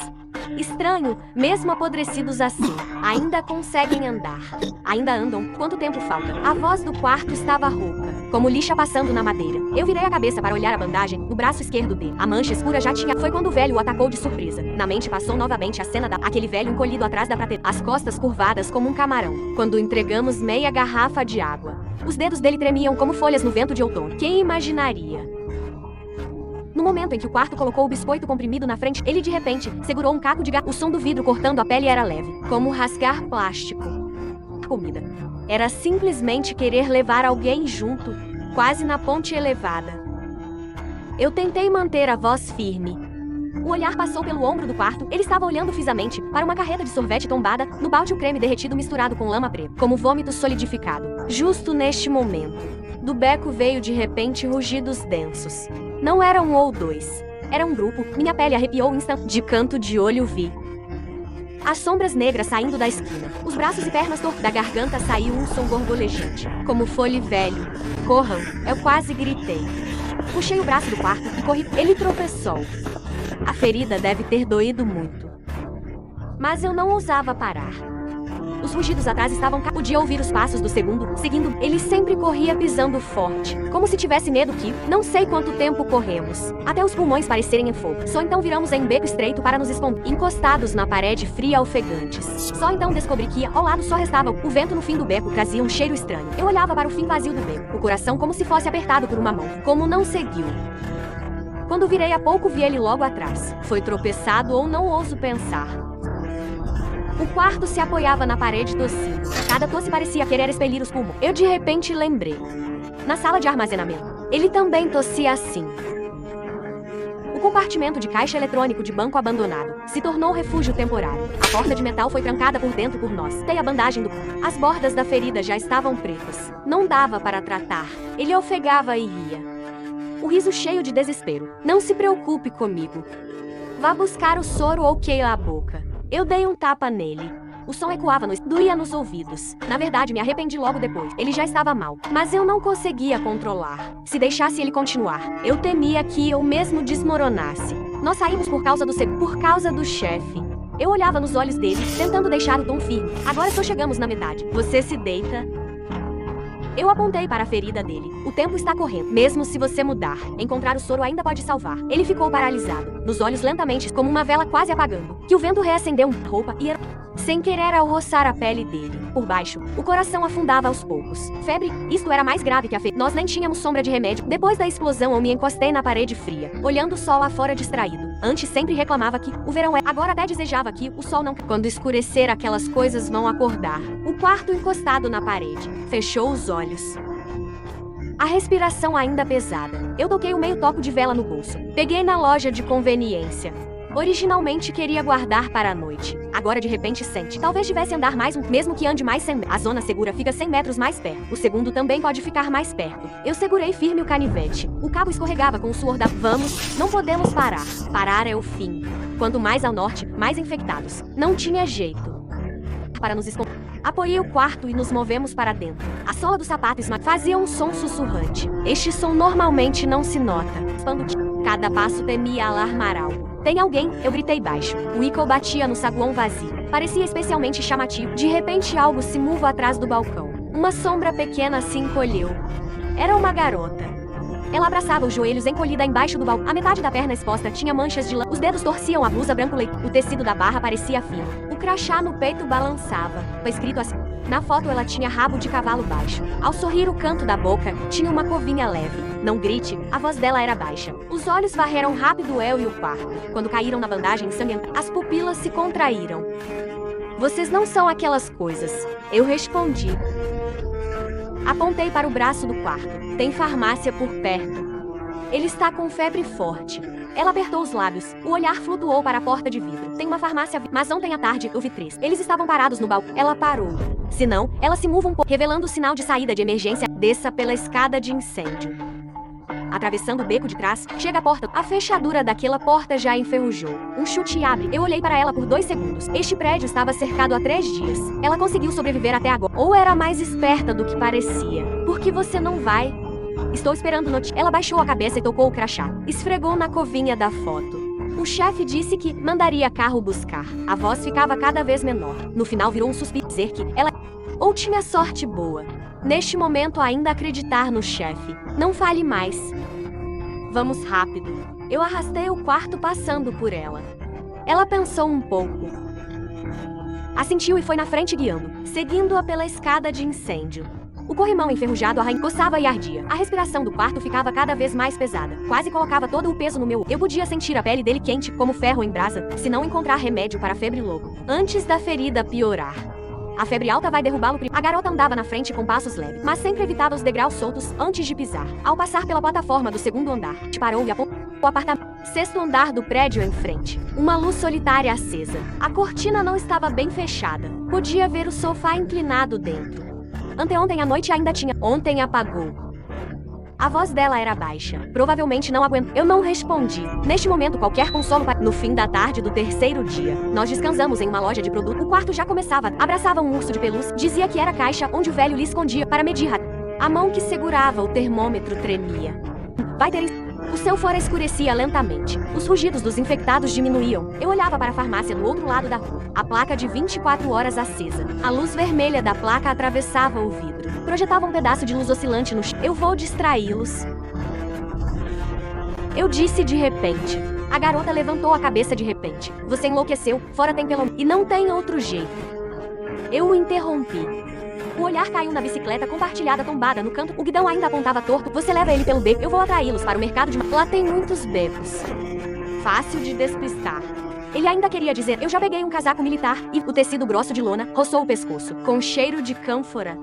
Estranho, mesmo apodrecidos assim, ainda conseguem andar. Ainda andam? Quanto tempo falta? A voz do quarto estava rouca, como lixa passando na madeira. Eu virei a cabeça para olhar a bandagem, o braço esquerdo dele. A mancha escura já tinha... Foi quando o velho o atacou de surpresa. Na mente passou novamente a cena aquele velho encolhido atrás da prateleira, as costas curvadas como um camarão, quando entregamos meia garrafa de água. Os dedos dele tremiam como folhas no vento de outono. Quem imaginaria? No momento em que o quarto colocou o biscoito comprimido na frente, ele de repente segurou um caco de O som do vidro cortando a pele era leve, como rasgar plástico. Comida. Era simplesmente querer levar alguém junto, quase na ponte elevada. Eu tentei manter a voz firme. O olhar passou pelo ombro do quarto. Ele estava olhando fisamente para uma carreta de sorvete tombada. No balde o creme derretido misturado com lama preta, como vômito solidificado. Justo neste momento, do beco veio de repente rugidos densos. Não era 1 ou 2. Era um grupo. Minha pele arrepiou de canto de olho vi. As sombras negras saindo da esquina. Os braços e pernas da garganta saiu um som gorgolejante, como fole velho. Corram, eu quase gritei. Puxei o braço do quarto e corri. Ele tropeçou. A ferida deve ter doído muito. Mas eu não ousava parar. Os rugidos atrás estavam... Podia ouvir os passos do segundo, seguindo. Ele sempre corria pisando forte, como se tivesse medo que... Não sei quanto tempo corremos, até os pulmões parecerem em fogo. Só então viramos em um beco estreito para nos esconder, encostados na parede fria ofegantes. Só então descobri que, ao lado só restava o vento no fim do beco trazia um cheiro estranho. Eu olhava para o fim vazio do beco, o coração como se fosse apertado por uma mão. Como não seguiu. Quando virei a pouco vi ele logo atrás. Foi tropeçado ou não ouso pensar. O quarto se apoiava na parede tossindo. Cada tosse parecia querer expelir os pulmões. Eu de repente lembrei. Na sala de armazenamento, ele também tossia assim. O compartimento de caixa eletrônico de banco abandonado se tornou refúgio temporário. A porta de metal foi trancada por dentro por nós. Tem a bandagem do... As bordas da ferida já estavam pretas. Não dava para tratar. Ele ofegava e ria. O riso cheio de desespero. Não se preocupe comigo. Vá buscar o soro ou queira a boca. Eu dei um tapa nele. O som ecoava doía nos ouvidos. Na verdade, me arrependi logo depois. Ele já estava mal, mas eu não conseguia controlar. Se deixasse ele continuar, eu temia que eu mesmo desmoronasse. Nós saímos por causa do chefe. Eu olhava nos olhos dele, tentando deixar o tom firme. Agora só chegamos na metade. Você se deita. Eu apontei para a ferida dele. O tempo está correndo. Mesmo se você mudar, encontrar o soro ainda pode salvar. Ele ficou paralisado, nos olhos lentamente, como uma vela quase apagando. Que o vento reacendeu uma roupa e sem querer ao roçar a pele dele. Por baixo, o coração afundava aos poucos. Febre, isto era mais grave que a febre. Nós nem tínhamos sombra de remédio. Depois da explosão eu me encostei na parede fria, olhando o sol lá fora distraído. Antes sempre reclamava que o verão é... Agora até desejava que o sol não... Quando escurecer aquelas coisas vão acordar. O quarto encostado na parede. Fechou os olhos. A respiração ainda pesada. Eu toquei o meio toco de vela no bolso. Peguei na loja de conveniência. Originalmente queria guardar para a noite. Agora de repente sente. Talvez devesse andar mais mesmo que ande mais 100 metros. A zona segura fica 100 metros mais perto. O segundo também pode ficar mais perto. Eu segurei firme o canivete. O cabo escorregava com o suor da... Vamos, não podemos parar. Parar é o fim. Quanto mais ao norte, mais infectados. Não tinha jeito. Para nos esconder. Apoiei o quarto e nos movemos para dentro. A sola do sapato fazia um som sussurrante. Este som normalmente não se nota. Cada passo temia alarmar algo. Tem alguém? Eu gritei baixo. O Ico batia no saguão vazio. Parecia especialmente chamativo. De repente algo se moveu atrás do balcão. Uma sombra pequena se encolheu. Era uma garota. Ela abraçava os joelhos encolhida embaixo do balcão. A metade da perna exposta tinha manchas de lã. Os dedos torciam a blusa branco leite. O tecido da barra parecia fino. O crachá no peito balançava. Foi escrito assim. Na foto ela tinha rabo de cavalo baixo. Ao sorrir o canto da boca, tinha uma covinha leve. Não grite, a voz dela era baixa. Os olhos varreram rápido eu e o quarto. Quando caíram na bandagem ensanguentada, as pupilas se contraíram. Vocês não são aquelas coisas. Eu respondi. Apontei para o braço do quarto. Tem farmácia por perto. Ele está com febre forte. Ela apertou os lábios. O olhar flutuou para a porta de vidro. Tem uma farmácia, mas ontem à tarde eu vi 3. Eles estavam parados no balcão. Ela parou. Se não, ela se move um pouco, revelando o sinal de saída de emergência. Desça pela escada de incêndio. Atravessando o beco de trás, chega à porta. A fechadura daquela porta já enferrujou. Um chute abre. Eu olhei para ela por 2 segundos. Este prédio estava cercado há 3 dias. Ela conseguiu sobreviver até agora. Ou era mais esperta do que parecia. Por que você não vai? Estou esperando notícia. Ela baixou a cabeça e tocou o crachá. Esfregou na covinha da foto. O chefe disse que mandaria carro buscar. A voz ficava cada vez menor. No final virou um suspiro dizer que ela... Ou tinha sorte boa. Neste momento ainda acreditar no chefe. Não fale mais. Vamos rápido. Eu arrastei o quarto passando por ela. Ela pensou um pouco. Assentiu e foi na frente guiando, seguindo-a pela escada de incêndio. O corrimão enferrujado coçava e ardia. A respiração do quarto ficava cada vez mais pesada. Quase colocava todo o peso no meu... Eu podia sentir a pele dele quente, como ferro em brasa, se não encontrar remédio para a febre logo. Antes da ferida piorar. A febre alta vai derrubá-lo primeiro. A garota andava na frente com passos leves, mas sempre evitava os degraus soltos antes de pisar. Ao passar pela plataforma do 2º andar, parou e apontou o apartamento. 6º andar do prédio em frente. Uma luz solitária acesa. A cortina não estava bem fechada. Podia ver o sofá inclinado dentro. Anteontem à noite ainda tinha. Ontem apagou. A voz dela era baixa. Provavelmente não aguentou. Eu não respondi. Neste momento, qualquer consolo para... No fim da tarde do 3º dia, nós descansamos em uma loja de produto. O quarto já começava. Abraçava um urso de pelúcia. Dizia que era a caixa onde o velho lhe escondia para medir a mão que segurava o termômetro tremia. Vai ter... O céu fora escurecia lentamente. Os rugidos dos infectados diminuíam. Eu olhava para a farmácia do outro lado da rua. A placa de 24 horas acesa. A luz vermelha da placa atravessava o vidro. Projetava um pedaço de luz oscilante no chão. Eu vou distraí-los. Eu disse de repente. A garota levantou a cabeça de repente. Você enlouqueceu. Fora tem pelo... E não tem outro jeito. Eu o interrompi. O olhar caiu na bicicleta compartilhada tombada no canto. O guidão ainda apontava torto. Você leva ele pelo beco. Eu vou atraí-los para o mercado de... Lá tem muitos becos. Fácil de despistar. Ele ainda queria dizer, eu já peguei um casaco militar. E o tecido grosso de lona roçou o pescoço. Com cheiro de cânfora.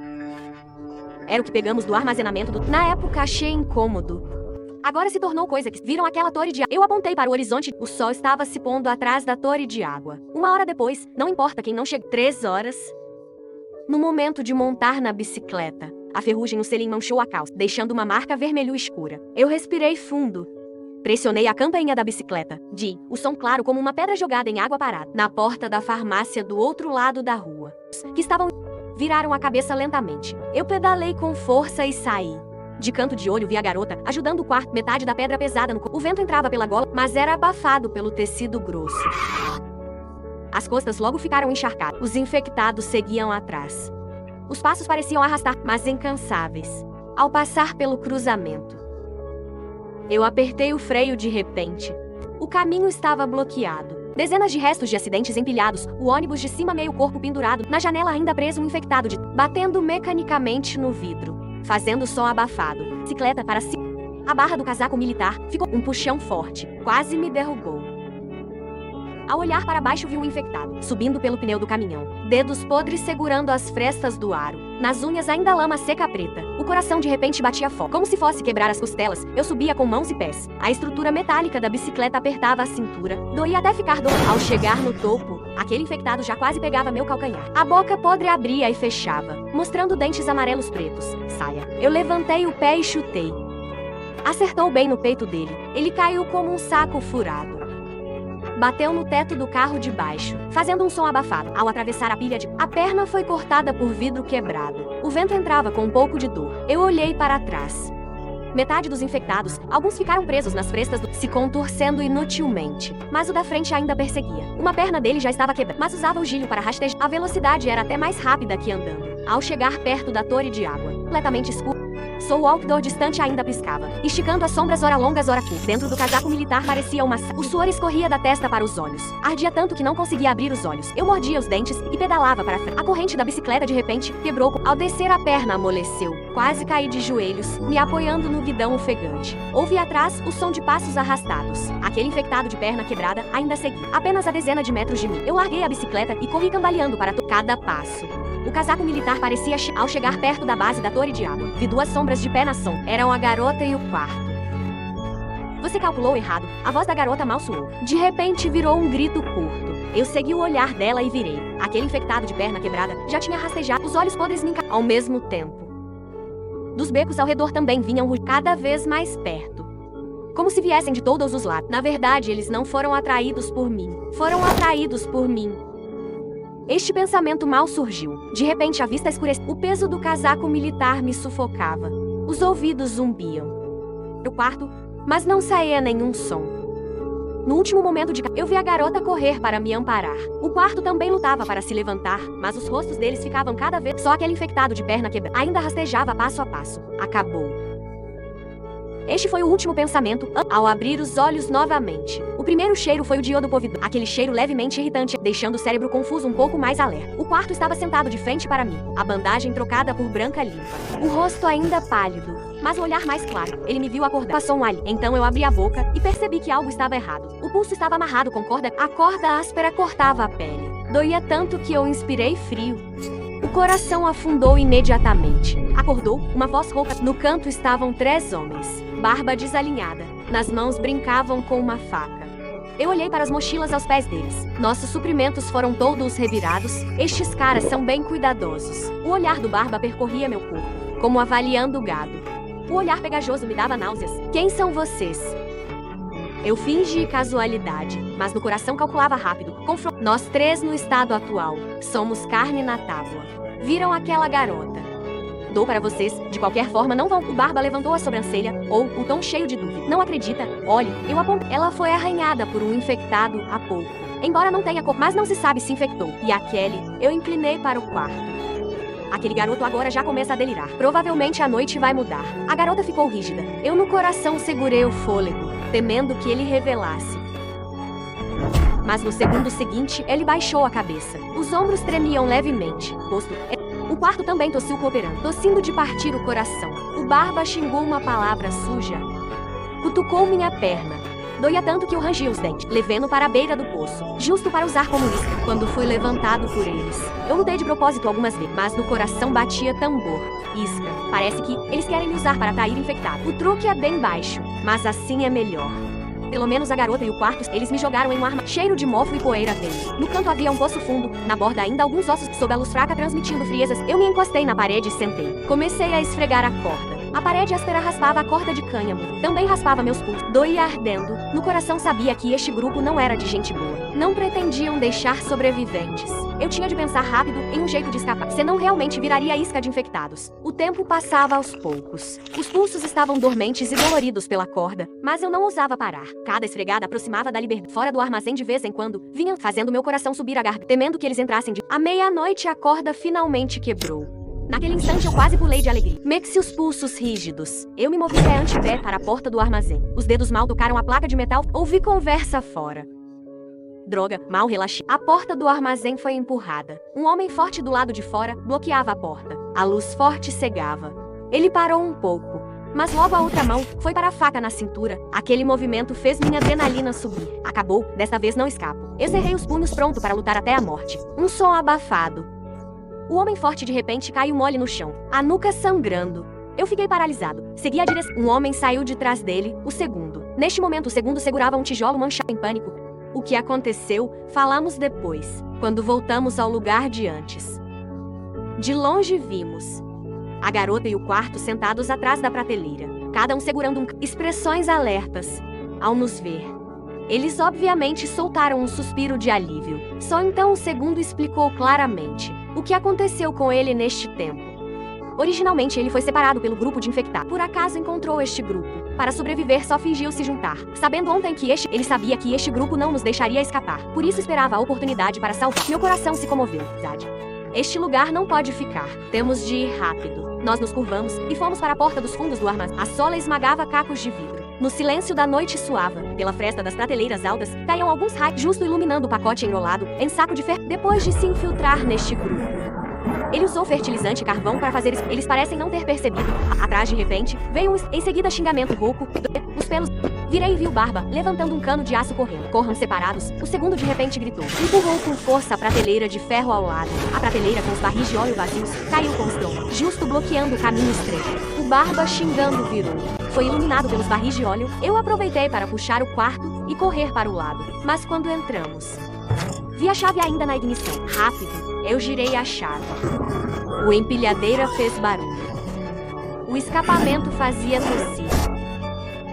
Era o que pegamos do armazenamento do... Na época achei incômodo. agora se tornou coisa que viram aquela torre de água. Eu apontei para o horizonte. O sol estava se pondo atrás da torre de água. 1 hora depois, não importa quem não chega. 3 horas. No momento de montar na bicicleta, a ferrugem no selim manchou a calça, deixando uma marca vermelho escura. Eu respirei fundo. Pressionei a campainha da bicicleta. O som claro como uma pedra jogada em água parada. Na porta da farmácia do outro lado da rua. Que estavam... Viraram a cabeça lentamente. Eu pedalei com força e saí. De canto de olho vi a garota, ajudando o quarto, metade da pedra pesada no corpo. O vento entrava pela gola, mas era abafado pelo tecido grosso. As costas logo ficaram encharcadas. Os infectados seguiam atrás. Os passos pareciam arrastar, mas incansáveis. Ao passar pelo cruzamento, eu apertei o freio de repente. O caminho estava bloqueado. Dezenas de restos de acidentes empilhados, o ônibus de cima meio corpo pendurado, na janela ainda preso um infectado batendo mecanicamente no vidro, fazendo som abafado. Bicicleta para cima. A barra do casaco militar ficou um puxão forte, quase me derrubou. Ao olhar para baixo vi um infectado, subindo pelo pneu do caminhão. Dedos podres segurando as frestas do aro. Nas unhas ainda lama seca preta. O coração de repente batia forte, como se fosse quebrar as costelas. Eu subia com mãos e pés. A estrutura metálica da bicicleta apertava a cintura. Doía até ficar dor. Ao chegar no topo, aquele infectado já quase pegava meu calcanhar. A boca podre abria e fechava, mostrando dentes amarelos pretos. Saia. Eu levantei o pé e chutei. Acertou bem no peito dele. Ele caiu como um saco furado. Bateu no teto do carro de baixo, fazendo um som abafado. Ao atravessar a pilha a perna foi cortada por vidro quebrado. O vento entrava com um pouco de dor. Eu olhei para trás. Metade dos infectados, alguns ficaram presos nas frestas se contorcendo inutilmente. Mas o da frente ainda perseguia. Uma perna dele já estava quebrada, mas usava o gilho para rastejar. A velocidade era até mais rápida que andando. Ao chegar perto da torre de água, completamente escuro, o outdoor distante ainda piscava, esticando as sombras ora longas ora curtas. Dentro do casaco militar parecia uma... O suor escorria da testa para os olhos. Ardia tanto que não conseguia abrir os olhos. Eu mordia os dentes e pedalava para frente. A corrente da bicicleta de repente quebrou. Ao descer a perna amoleceu. Quase caí de joelhos, me apoiando no guidão ofegante. Ouvi atrás o som de passos arrastados. Aquele infectado de perna quebrada ainda seguia. Apenas a dezena de metros de mim. Eu larguei a bicicleta e corri cambaleando para cada passo. O casaco militar parecia ao chegar perto da base da torre de água. Vi 2 sombras de pé na sombra. Eram a garota e o quarto. Você calculou errado. A voz da garota mal soou. De repente virou um grito curto. Eu segui o olhar dela e virei. Aquele infectado de perna quebrada já tinha rastejado. Os olhos podres me ao mesmo tempo. Dos becos ao redor também vinham cada vez mais perto. Como se viessem de todos os lados. Na verdade, eles não foram atraídos por mim. Foram atraídos por mim. Este pensamento mal surgiu. De repente a vista escureceu. O peso do casaco militar me sufocava. Os ouvidos zumbiam. O quarto, mas não saía nenhum som. No último momento eu vi a garota correr para me amparar. O quarto também lutava para se levantar, mas os rostos deles ficavam cada vez... Só aquele infectado de perna quebrada ainda rastejava passo a passo. Acabou. Este foi o último pensamento, ao abrir os olhos novamente. O primeiro cheiro foi o de iodo povidor, aquele cheiro levemente irritante, deixando o cérebro confuso um pouco mais alerta. O quarto estava sentado de frente para mim, a bandagem trocada por branca limpa. O rosto ainda pálido, mas o olhar mais claro. Ele me viu acordar. Passou um alho. Então eu abri a boca e percebi que algo estava errado. O pulso estava amarrado com corda. A corda áspera cortava a pele. Doía tanto que eu inspirei frio. O coração afundou imediatamente. Acordou, uma voz rouca. No canto estavam 3 homens. Barba desalinhada. Nas mãos brincavam com uma faca. Eu olhei para as mochilas aos pés deles. Nossos suprimentos foram todos revirados. Estes caras são bem cuidadosos. O olhar do Barba percorria meu corpo, como avaliando o gado. O olhar pegajoso me dava náuseas. Quem são vocês? Eu fingi casualidade, mas no coração calculava rápido. Nós 3 no estado atual. Somos carne na tábua. Viram aquela garota? Dou para vocês, de qualquer forma não vão. O Barba levantou a sobrancelha, ou o tom cheio de dúvida. Não acredita? Olhe, eu apontei. Ela foi arranhada por um infectado há pouco. Embora não tenha cor, mas não se sabe se infectou. E a Kelly, eu inclinei para o quarto. Aquele garoto agora já começa a delirar. Provavelmente a noite vai mudar. A garota ficou rígida. Eu no coração segurei o fôlego, temendo que ele revelasse. Mas no segundo seguinte, ele baixou a cabeça. Os ombros tremiam levemente. O quarto também tossiu cooperando, tossindo de partir o coração. O Barba xingou uma palavra suja. Cutucou minha perna. Doía tanto que eu rangi os dentes, levando para a beira do poço, justo para usar como isca. Quando fui levantado por eles, eu lutei de propósito algumas vezes, mas no coração batia tambor. Isca. Parece que eles querem me usar para atrair infectado. O truque é bem baixo, mas assim é melhor. Pelo menos a garota e o quarto, eles me jogaram em um armário cheiro de mofo e poeira verde. No canto havia um poço fundo, na borda ainda alguns ossos, sob a luz fraca transmitindo friezas. Eu me encostei na parede e sentei. Comecei a esfregar a corda. A parede áspera raspava a corda de cânhamo. Também raspava meus pulsos. Doía ardendo. No coração sabia que este grupo não era de gente boa. Não pretendiam deixar sobreviventes. Eu tinha de pensar rápido em um jeito de escapar, senão realmente viraria isca de infectados. O tempo passava aos poucos. Os pulsos estavam dormentes e doloridos pela corda, mas eu não ousava parar. Cada esfregada aproximava da liberdade. Fora do armazém de vez em quando, vinham fazendo meu coração subir a garganta, temendo que eles entrassem de... À meia-noite a corda finalmente quebrou. Naquele instante eu quase pulei de alegria. Mexe os pulsos rígidos. Eu me movi pé ante pé para a porta do armazém. Os dedos mal tocaram a placa de metal. Ouvi conversa fora. Droga, mal relaxei. A porta do armazém foi empurrada. Um homem forte do lado de fora bloqueava a porta. A luz forte cegava. Ele parou um pouco, mas logo a outra mão foi para a faca na cintura. Aquele movimento fez minha adrenalina subir. Acabou, desta vez não escapo. Eu cerrei os punhos pronto para lutar até a morte. Um som abafado. O homem forte de repente caiu mole no chão, a nuca sangrando. Eu fiquei paralisado. Segui a direção. Um homem saiu de trás dele, o segundo. Neste momento o segundo segurava um tijolo manchado em pânico. O que aconteceu, falamos depois, quando voltamos ao lugar de antes. De longe vimos a garota e o quarto sentados atrás da prateleira, cada um segurando expressões alertas. Ao nos ver, eles obviamente soltaram um suspiro de alívio. Só então o segundo explicou claramente o que aconteceu com ele neste tempo. Originalmente ele foi separado pelo grupo de infectados. Por acaso encontrou este grupo. Para sobreviver só fingiu se juntar. Sabendo ontem que ele sabia que este grupo não nos deixaria escapar. Por isso esperava a oportunidade para salvar. Meu coração se comoveu. Este lugar não pode ficar. Temos de ir rápido. Nós nos curvamos e fomos para a porta dos fundos do armazém. A sola esmagava cacos de vidro. No silêncio da noite suava, pela fresta das prateleiras altas, caíam alguns raios, justo iluminando o pacote enrolado em saco de ferro. Depois de se infiltrar neste grupo, ele usou fertilizante e carvão para fazer isso. Eles parecem não ter percebido. Atrás, de repente, veio em seguida xingamento rouco. Os pelos... Virei e vi o Barba, levantando um cano de aço correndo. Corram separados. O segundo de repente gritou. Empurrou com força a prateleira de ferro ao lado. A prateleira com os barris de óleo vazios caiu com estrondo, justo bloqueando o caminho estreito. O Barba xingando virou. Foi iluminado pelos barris de óleo. Eu aproveitei para puxar o quarto e correr para o lado. Mas quando entramos, vi a chave ainda na ignição. Rápido, eu girei a chave. O empilhadeira fez barulho. O escapamento fazia tossir.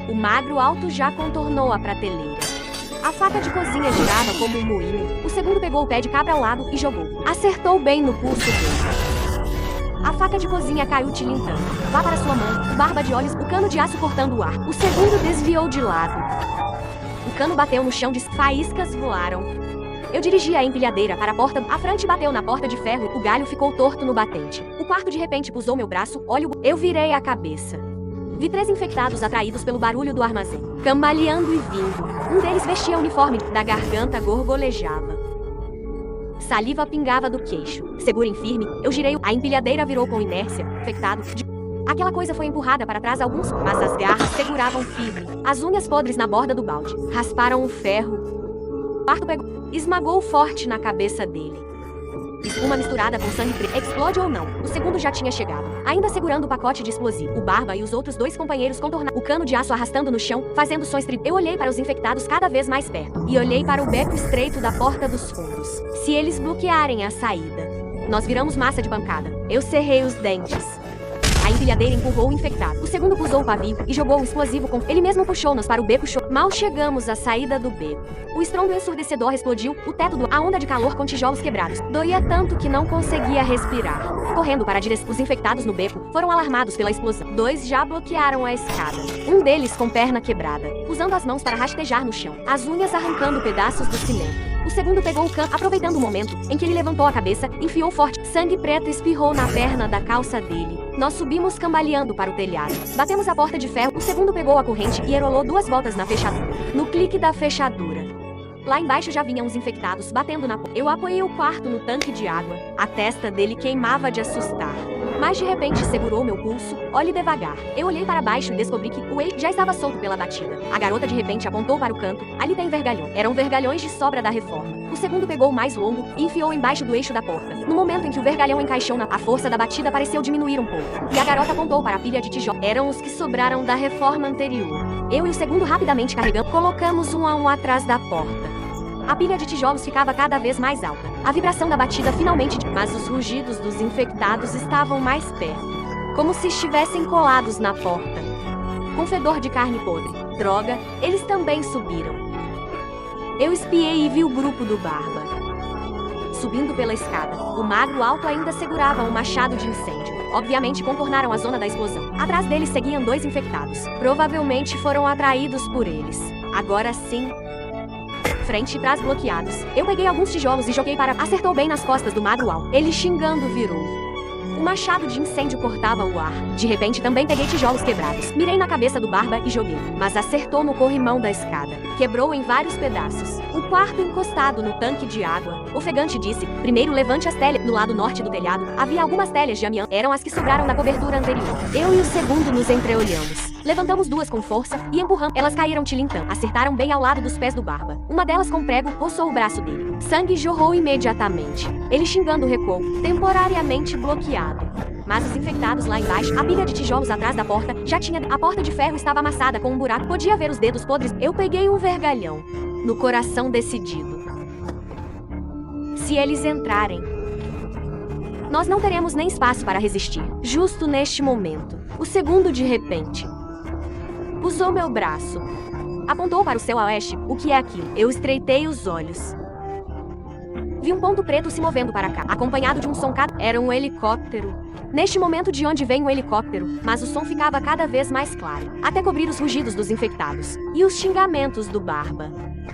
O magro alto já contornou a prateleira. A faca de cozinha girava como um moinho. O segundo pegou o pé de cabra ao lado e jogou. Acertou bem no pulso dele. A faca de cozinha caiu tilintando. Vá para sua mão. Barba de olhos, o cano de aço cortando o ar. O segundo desviou de lado. O cano bateu no chão de faíscas voaram. Eu dirigi a empilhadeira para a porta. A frente bateu na porta de ferro. O galho ficou torto no batente. O quarto de repente pusou meu braço. Eu virei a cabeça. Vi 3 infectados atraídos pelo barulho do armazém, cambaleando e vindo. Um deles vestia o uniforme, da garganta gorgolejava. Saliva pingava do queixo. Seguro e firme, eu girei. A empilhadeira virou com inércia, infectado. Aquela coisa foi empurrada para trás alguns, mas as garras seguravam firme. As unhas podres na borda do balde rasparam o ferro. O quarto pegou, esmagou forte na cabeça dele. Espuma misturada com sangue preto. Explode ou não? O segundo já tinha chegado, ainda segurando o pacote de explosivo. O Barba e os outros 2 companheiros contornaram o cano de aço arrastando no chão, fazendo sons tristes. Eu olhei para os infectados cada vez mais perto. E olhei para o beco estreito da porta dos fundos. Se eles bloquearem a saída, nós viramos massa de pancada. Eu cerrei os dentes. A empilhadeira empurrou o infectado. O segundo pusou o pavio e jogou o explosivo com... Ele mesmo puxou-nos para o beco. Mal chegamos à saída do beco. O estrondo ensurdecedor explodiu, o teto a onda de calor com tijolos quebrados. Doía tanto que não conseguia respirar. Correndo para a direção, os infectados no beco foram alarmados pela explosão. 2 já bloquearam a escada. Um deles com perna quebrada, usando as mãos para rastejar no chão, as unhas arrancando pedaços do cimento. O segundo pegou o cano, aproveitando o momento em que ele levantou a cabeça, enfiou forte. Sangue preto espirrou na perna da calça dele. Nós subimos cambaleando para o telhado. Batemos a porta de ferro. O segundo pegou a corrente e erolou 2 voltas na fechadura. No clique da fechadura, Lá embaixo já vinham os infectados batendo na porta. Eu apoiei o quarto no tanque de água. A testa dele queimava de assustar. Mas de repente segurou meu pulso. Olhe devagar. Eu olhei para baixo e descobri que o Wade já estava solto pela batida. A garota de repente apontou para o canto. Ali tem vergalhão. Eram vergalhões de sobra da reforma. O segundo pegou o mais longo e enfiou embaixo do eixo da porta. No momento em que o vergalhão encaixou a força da batida pareceu diminuir um pouco. E a garota apontou para a pilha de tijolos. Eram os que sobraram da reforma anterior. Eu e o segundo rapidamente carregamos. Colocamos um a um atrás da porta. A pilha de tijolos ficava cada vez mais alta. A vibração da batida finalmente... Mas os rugidos dos infectados estavam mais perto. Como se estivessem colados na porta. Com fedor de carne podre. Droga, eles também subiram. Eu espiei e vi o grupo do Barba. Subindo pela escada. O magro alto ainda segurava um machado de incêndio. Obviamente contornaram a zona da explosão. Atrás deles seguiam 2 infectados. Provavelmente foram atraídos por eles. Agora sim... Frente e trás bloqueados. Eu peguei alguns tijolos e joguei para... Acertou bem nas costas do magro alto. Ele xingando virou. O machado de incêndio cortava o ar. De repente também peguei tijolos quebrados. Mirei na cabeça do Barba e joguei. Mas acertou no corrimão da escada. Quebrou em vários pedaços. O quarto encostado no tanque de água. Ofegante disse, primeiro levante as telhas. No lado norte do telhado, havia algumas telhas de amianto. Eram as que sobraram da cobertura anterior. Eu e o segundo nos entreolhamos. Levantamos 2 com força e empurramos. Elas caíram tilintando. Acertaram bem ao lado dos pés do Barba. Uma delas com prego roçou o braço dele. Sangue jorrou imediatamente. Ele xingando recuou, temporariamente bloqueado. Mas os infectados lá embaixo, a pilha de tijolos atrás da porta, já tinha... A porta de ferro estava amassada com um buraco. Podia ver os dedos podres. Eu peguei um vergalhão. No coração decidido. Se eles entrarem, nós não teremos nem espaço para resistir. Justo neste momento, o segundo de repente usou meu braço. Apontou para o céu a oeste. O que é aquilo? Eu estreitei os olhos. Vi um ponto preto se movendo para cá, acompanhado de um som Era um helicóptero. Neste momento de onde vem o helicóptero, mas o som ficava cada vez mais claro, até cobrir os rugidos dos infectados. E os xingamentos do Barba.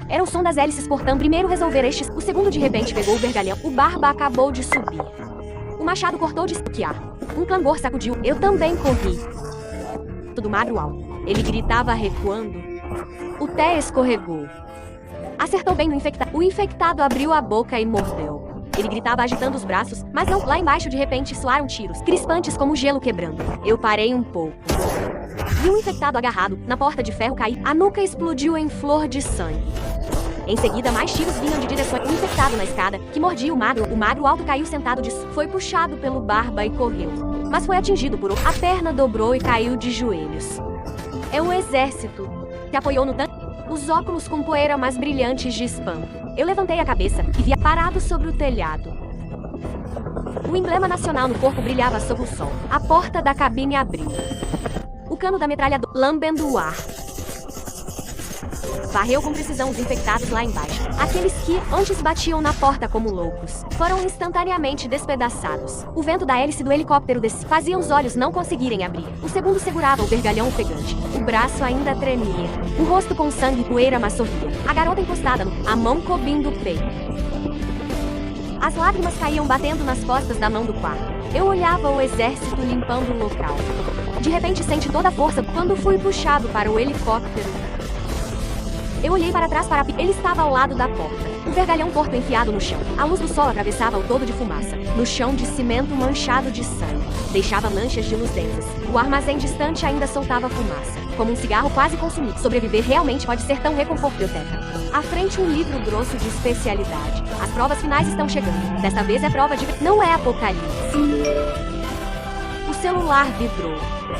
Era o som das hélices portando. Primeiro resolver estes. O segundo de repente pegou o vergalhão. O Barba acabou de subir. O machado cortou de esquiar. Um clangor sacudiu. Eu também corri. Do magro alto. Ele gritava recuando. O Té escorregou. Acertou bem no infectado. O infectado abriu a boca e mordeu. Ele gritava agitando os braços, mas não. Lá embaixo de repente soaram tiros, crispantes como gelo quebrando. Eu parei um pouco. Vi um infectado agarrado, na porta de ferro cair. A nuca explodiu em flor de sangue. Em seguida, mais tiros vinham de direção. Um infectado na escada, que mordia o magro. O magro alto caiu sentado de... Foi puxado pelo Barba e correu. Mas foi atingido por... A perna dobrou e caiu de joelhos. É o exército. Se apoiou no tanque. Os óculos com poeira mais brilhantes de espanto. Eu levantei a cabeça e via parado sobre o telhado. O emblema nacional no corpo brilhava sob o sol. A porta da cabine abriu. O cano da metralhadora lambendo o ar. Varreu com precisão os infectados lá embaixo. Aqueles que antes batiam na porta como loucos foram instantaneamente despedaçados. O vento da hélice do helicóptero descia. Fazia os olhos não conseguirem abrir. O segundo segurava o vergalhão ofegante. O braço ainda tremia. O rosto com sangue e poeira mas sorria. A garota encostada a mão cobrindo o peito. As lágrimas caíam batendo nas costas da mão do quarto. Eu olhava o exército limpando o local. De repente senti toda a força quando fui puxado para o helicóptero. Eu olhei para trás para... Ele estava ao lado da porta. O vergalhão torto enfiado no chão. A luz do sol atravessava o todo de fumaça. No chão de cimento manchado de sangue. Deixava manchas de luz densas. O armazém distante ainda soltava fumaça. Como um cigarro quase consumido. Sobreviver realmente pode ser tão reconfortante. À frente um livro grosso de especialidade. As provas finais estão chegando. Desta vez é prova de... Não é apocalipse. O celular vibrou.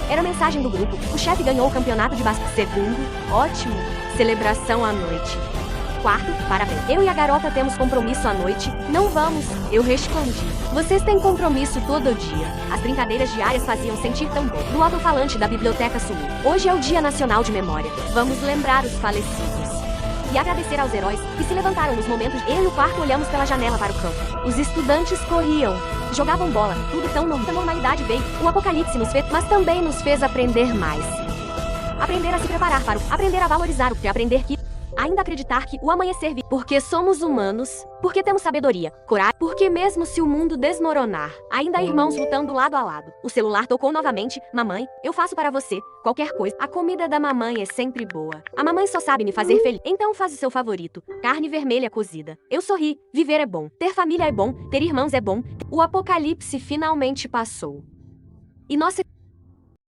Era a mensagem do grupo. O chefe ganhou o campeonato de basquete. Segundo, ótimo. Celebração à noite. Quarto, parabéns. Eu e a garota temos compromisso à noite. Não vamos, eu respondi. Vocês têm compromisso todo dia. As brincadeiras diárias faziam sentir tão bom. No alto-falante da Biblioteca Sul. Hoje é o Dia Nacional de Memória. Vamos lembrar os falecidos. E agradecer aos heróis que se levantaram nos momentos. Eu e o quarto olhamos pela janela para o campo. Os estudantes corriam. Jogavam bola. Tudo tão normal. A normalidade veio. O apocalipse nos fez, mas também nos fez aprender mais. Aprender a se preparar para o... Aprender a valorizar o que aprender que... Ainda acreditar que o amanhecer virá. Porque somos humanos. Porque temos sabedoria, coragem. Porque mesmo se o mundo desmoronar, ainda há irmãos lutando lado a lado. O celular tocou novamente. Mamãe, eu faço para você qualquer coisa. A comida da mamãe é sempre boa. A mamãe só sabe me fazer feliz. Então faz o seu favorito. Carne vermelha cozida. Eu sorri. Viver é bom. Ter família é bom. Ter irmãos é bom. O apocalipse finalmente passou. E nossa